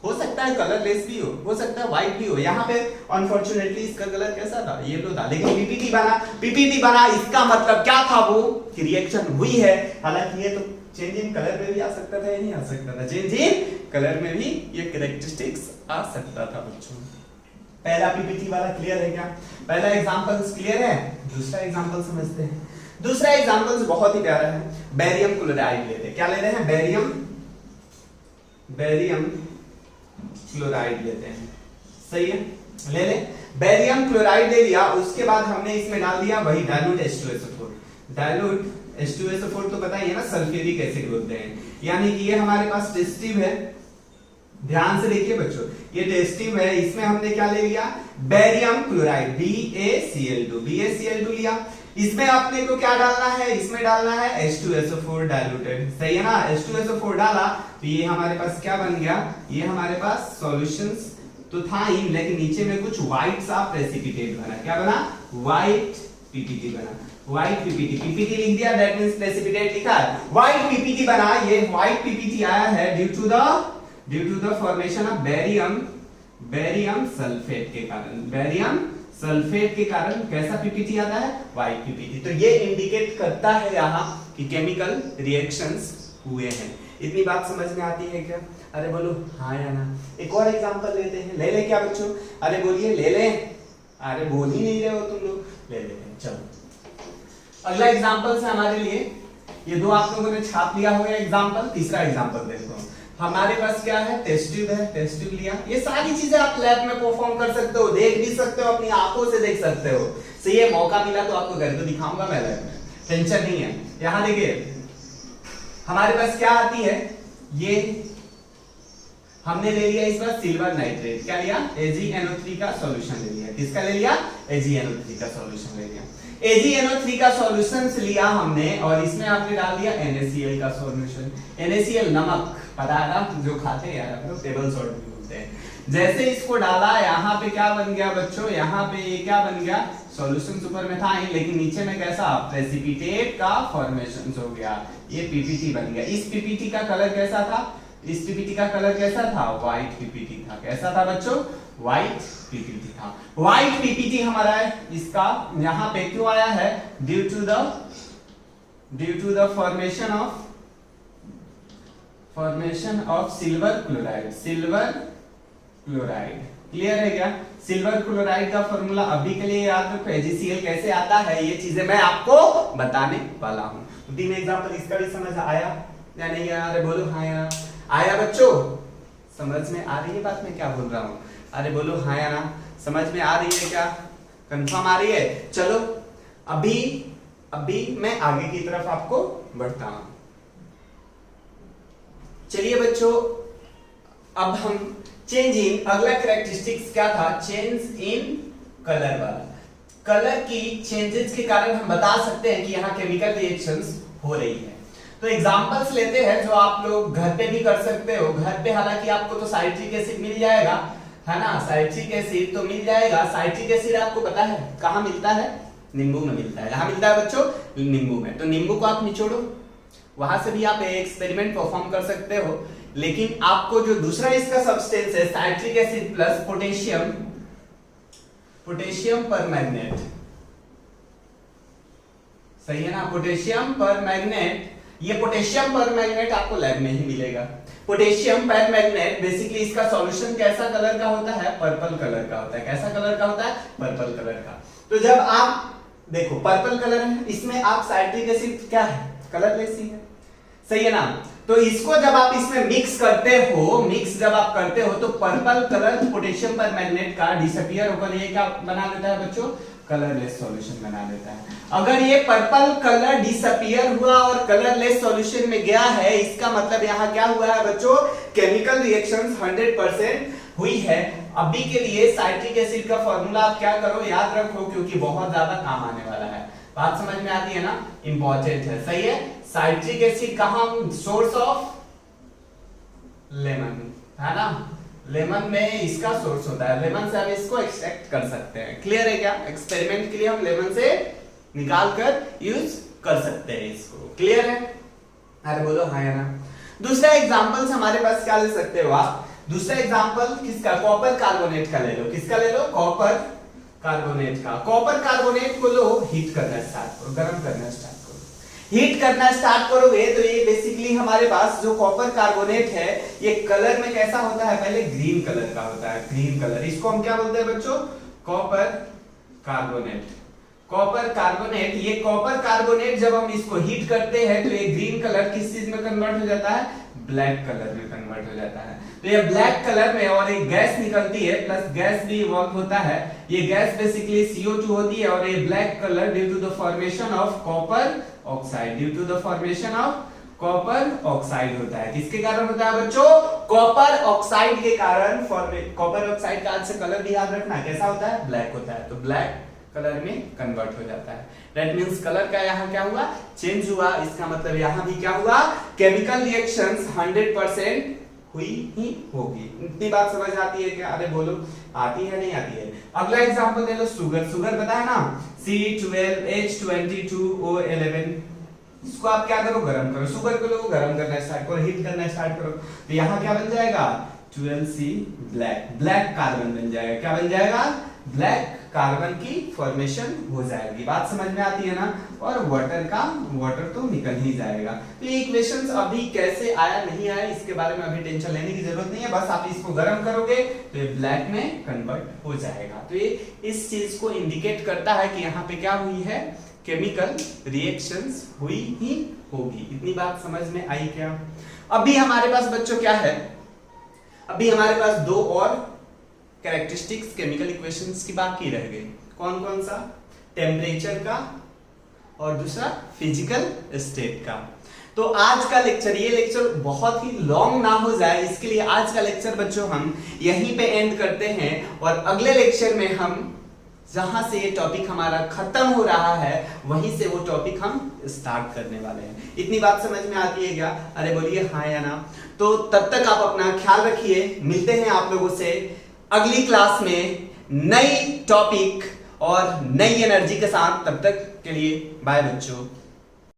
हो सकता है कलरलेस भी हो सकता है व्हाइट भी हो, यहाँ पे अनफॉर्चुनेटली इसका कलर कैसा था, येलो था, लेकिन पीपीटी बना, इसका मतलब क्या था, वो कि रिएक्शन हुई है। हालांकि ये तो चेंज इन कलर में भी आ सकता था, या नहीं आ सकता था, चेंज इन कलर में भी ये कैरेक्टरिस्टिक्स आ सकता था बच्चों। पहला पीपीटी वाला क्लियर है क्या, पहला एग्जांपल्स क्लियर है। दूसरा एग्जांपल समझते हैं। दूसरा एग्जांपल बहुत ही प्यारा है, बेरियम क्लोराइड लेते हैं, क्या ले रहे हैं, बेरियम क्लोराइड लेते हैं, सही है, ले ले। बेरियम क्लोराइड ले लिया, उसके बाद हमने इसमें डाल दिया वही डाइल्यूट H2SO4, डाइल्यूट H2SO4 तो पता ही है ना, सल्फ्यूरिक एसिड बोलते हैं, यानी कि ये हमारे पास टेस्ट ट्यूब है, ध्यान से देखिए बच्चों, ये टेस्ट ट्यूब है, इसमें हमने क्या ले लिया, बेरियम क्लोराइड, BaCl2 लिया। इसमें अपने को क्या डालना है, इसमें डालना है H2SO4 डाइल्यूटेड, सही है ना, H2SO4 डाला तो ये हमारे पास क्या बन गया, ये हमारे पास सॉल्यूशंस तो था ही, लेकिन नीचे में कुछ व्हाइट सा प्रेसिपिटेट बना, क्या बना, व्हाइट पीपीटी बना, व्हाइट पीपीटी लिख दिया, दैट मींस प्रेसिपिटेट लिखा है, व्हाइट पीपीटी बना। ये व्हाइट पीपीटी आया है due to the formation of barium sulphate के कारण, बेरियम सल्फेट के कारण कैसा पीपीटी आता है, व्हाइट पीपीटी। तो ये इंडिकेट करता है यहाँ कि केमिकल रिएक्शंस हुए हैं। इतनी बात समझ में आती है क्या, अरे बोलो हाँ या ना। एक और एग्जांपल लेते हैं, ले ले क्या बच्चों, अरे बोलिए ले ले, अरे बोल ही नहीं रहे हो तुम लोग, ले लेते हैं। चलो अगला एग्जांपल है हमारे लिए, ये दो आप लोगों ने छाप लिया होगा एग्जांपल। तीसरा एग्जांपल देखो, हमारे पास क्या है, टेस्ट ट्यूब है, टेस्ट ट्यूब लिया। ये सारी चीजें आप लैब में परफॉर्म कर सकते हो, देख भी सकते हो, अपनी आंखों से देख सकते हो, सही है। मौका मिला तो आपको घर पे दिखाऊंगा मैं लैब में, टेंशन नहीं है। यहाँ देखिए हमारे पास क्या आती है, ये हमने ले लिया इस बार सिल्वर नाइट्रेट, क्या लिया, AgNO3 का सॉल्यूशन ले लिया। किसका ले लिया, AgNO3 का सॉल्यूशन ले लिया। AgNO3 का सॉल्यूशन लिया हमने और इसमें आपने डाल दिया NaCl का सॉल्यूशन। NaCl नमक, पता है ना, जो खाते हैं यार हम लोग, टेबल सॉल्ट भी बोलते हैं। जैसे इसको डाला, यहाँ पे क्या बन गया बच्चों, यहाँ पे ये क्या बन गया, सॉल्यूशन ऊपर में था ही, लेकिन नीचे में कैसा, प्रेसिपिटेट का फॉर्मेशन हो गया, ये पीपीटी बन गया। इस पीपीटी का कलर कैसा था, इस पीपीटी का कलर कैसा था, व्हाइट पीपीटी था। कैसा था बच्चों, व्हाइट पीपीटी था। व्हाइट पीपीटी हमारा है, इसका यहां पे क्यों आया है? Due to the formation of silver chloride. Clear है क्या? सिल्वर क्लोराइड का फॉर्मूला अभी के लिए याद रखो, AgCl कैसे आता है, ये चीजें मैं आपको बताने वाला हूं। तो 3 एग्जांपल इसका भी समझ आया या नहीं आया? अरे बोलो हाँ या ना। आया बच्चों? समझ में आ रही है बात मैं क्या बोल रहा हूं? अरे बोलो हाँ या ना। समझ में आ रही है क्या? कंफर्म आ रही है? चलो अभी मैं आगे की तरफ आपको बढ़ता हूं। चलिए बच्चों, अब हम चेंज इन, अगला कैरेक्टरिस्टिक्स क्या था? चेंज इन कलर वाला। कलर की चेंजेस के कारण हम बता सकते हैं कि यहाँ केमिकल रिएक्शंस हो रही है। तो एग्जांपल्स लेते हैं जो आप लोग घर पे भी कर सकते हो। घर पे हालांकि आपको तो साइट्रिक एसिड मिल जाएगा, है ना? साइट्रिक एसिड तो मिल जाएगा। साइट्रिक एसिड आपको पता है कहाँ मिलता है? नींबू में मिलता है। कहाँ मिलता है बच्चों? नींबू में। तो नींबू को आप निचोड़ो, वहां से भी आप एक्सपेरिमेंट परफॉर्म कर सकते हो। लेकिन आपको जो दूसरा इसका सब्सटेंस है citric acid plus potassium permanganate, सही है ना? पोटेशियम परमैंगनेट, ये पोटेशियम परमैंगनेट आपको लैब में ही मिलेगा। पोटेशियम परमैंगनेट बेसिकली इसका सॉल्यूशन कैसा कलर का होता है? पर्पल कलर का होता है। कैसा कलर का होता है? पर्पल कलर का। तो जब आप देखो पर्पल कलर है, इसमें आप साइट्रिक एसिड क्या है? कलरलेस ही है, सही है ना? तो इसको जब आप इसमें मिक्स जब आप करते हो तो पर्पल कलर पोटेशियम परमैंगनेट का डिसअपीयर होकर ये क्या बना देता है बच्चों? कलरलेस सॉल्यूशन बना देता है। अगर ये पर्पल कलर डिसअपीयर हुआ और कलरलेस सॉल्यूशन में गया है, इसका मतलब यहाँ क्या हुआ है बच्चों? केमिकल रिएक्शंस 100% हुई है। अभी के लिए साइट्रिक एसिड का फॉर्मूला आप क्या करो? याद रखो, क्योंकि बहुत ज्यादा काम आने वाला है। बात समझ में आती है ना? इंपॉर्टेंट है, सही है? साइट्रिक एसिड कहां? सोर्स ऑफ लेमन, है ना? लेमन में इसका सोर्स होता है। लेमन से हम इसको एक्सट्रैक्ट कर सकते हैं। क्लियर है क्या? एक्सपेरिमेंट के लिए हम लेमन से निकाल कर यूज कर सकते हैं इसको। क्लियर है? अरे बोलो हाँ या ना। दूसरा एग्जांपल्स हमारे पास क्या ले सकते हो आप? दूसरा एग्जांपल किसका? कॉपर कार्बोनेट का ले लो। किसका ले लो? कॉपर कार्बोनेट का। कॉपर कार्बोनेट को लो, हीट करना स्टार्ट करो, गर्म करना स्टार्ट करो। हीट करना स्टार्ट करोगे तो ये बेसिकली हमारे पास जो कॉपर कार्बोनेट है ये कलर में कैसा होता है? पहले ग्रीन कलर का होता है। ग्रीन कलर, इसको हम क्या बोलते हैं बच्चों? Copper carbonate. कॉपर कार्बोनेट, ये कॉपर कार्बोनेट जब हम इसको हीट करते हैं तो ये ग्रीन कलर किस चीज में कन्वर्ट हो जाता है? ब्लैक कलर में कन्वर्ट हो जाता है। तो ये ब्लैक कलर में और एक गैस निकलती है, प्लस गैस भी इवॉल्व होता है। ये गैस बेसिकली CO2 होती है और ये black colour due to the formation of copper oxide, due to the formation of copper oxide होता है। किसके कारण होता है बच्चों? कॉपर ऑक्साइड के कारण। कॉपर ऑक्साइड का आज से कलर भी याद रखना, कैसा होता है? ब्लैक होता है। तो ब्लैक कलर में कन्वर्ट हो जाता है। दैट मींस कलर का यहाँ क्या हुआ? चेंज हुआ। इसका मतलब यहाँ भी क्या हुआ? केमिकल रिएक्शंस 100% हुई ही होगी। इतनी बात समझ आती है क्या? अरे बोलो आती है नहीं आती है? अगला एग्जांपल ले लो, शुगर। शुगर पता है ना? C12H22O11। इसको आप क्या करो? गरम करो। शुगर को लो, गरम करना स्टार्ट करो, हीट करना स्टार्ट करो। तो यहाँ क्या बन जाएगा? 12C ब्लैक, ब्लैक कार्बन बन जाएगा। क्या बन जाएगा? ब्लैक कार्बन की फॉर्मेशन हो जाएगी। बात समझ में आती है ना? और वाटर तो निकल ही जाएगा। तो ये इक्वेशंस अभी कैसे आया नहीं आया इसके बारे में अभी टेंशन लेने की जरूरत नहीं है। बस आप इसको गर्म करोगे तो ये ब्लैक में कन्वर्ट हो जाएगा। तो ये इस चीज को इंडिकेट करता है कि यहाँ पे क्या हुई है? केमिकल रिएक्शंस हुई ही होगी। इतनी बात समझ में आई क्या? अभी हमारे पास बच्चों क्या है? अभी हमारे पास 2 और कैरेक्टरिस्टिक्स केमिकल इक्वेशंस की बाकी रह गई। कौन कौन सा? टेम्परेचर का और दूसरा फिजिकल स्टेट का। तो आज का लेक्चर, ये लेक्चर बहुत ही लॉन्ग ना हो जाए इसके लिए आज का लेक्चर बच्चों हम यहीं पे एंड करते हैं। और अगले लेक्चर में हम जहां से ये टॉपिक हमारा खत्म हो रहा है वहीं से वो टॉपिक हम स्टार्ट करने वाले हैं। इतनी बात समझ में आती है क्या? अरे बोलिए हाँ या ना। तो तब तक आप अपना ख्याल रखिए। मिलते हैं आप लोगों से अगली क्लास में नई टॉपिक और नई एनर्जी के साथ। तब तक के लिए बाय बच्चों।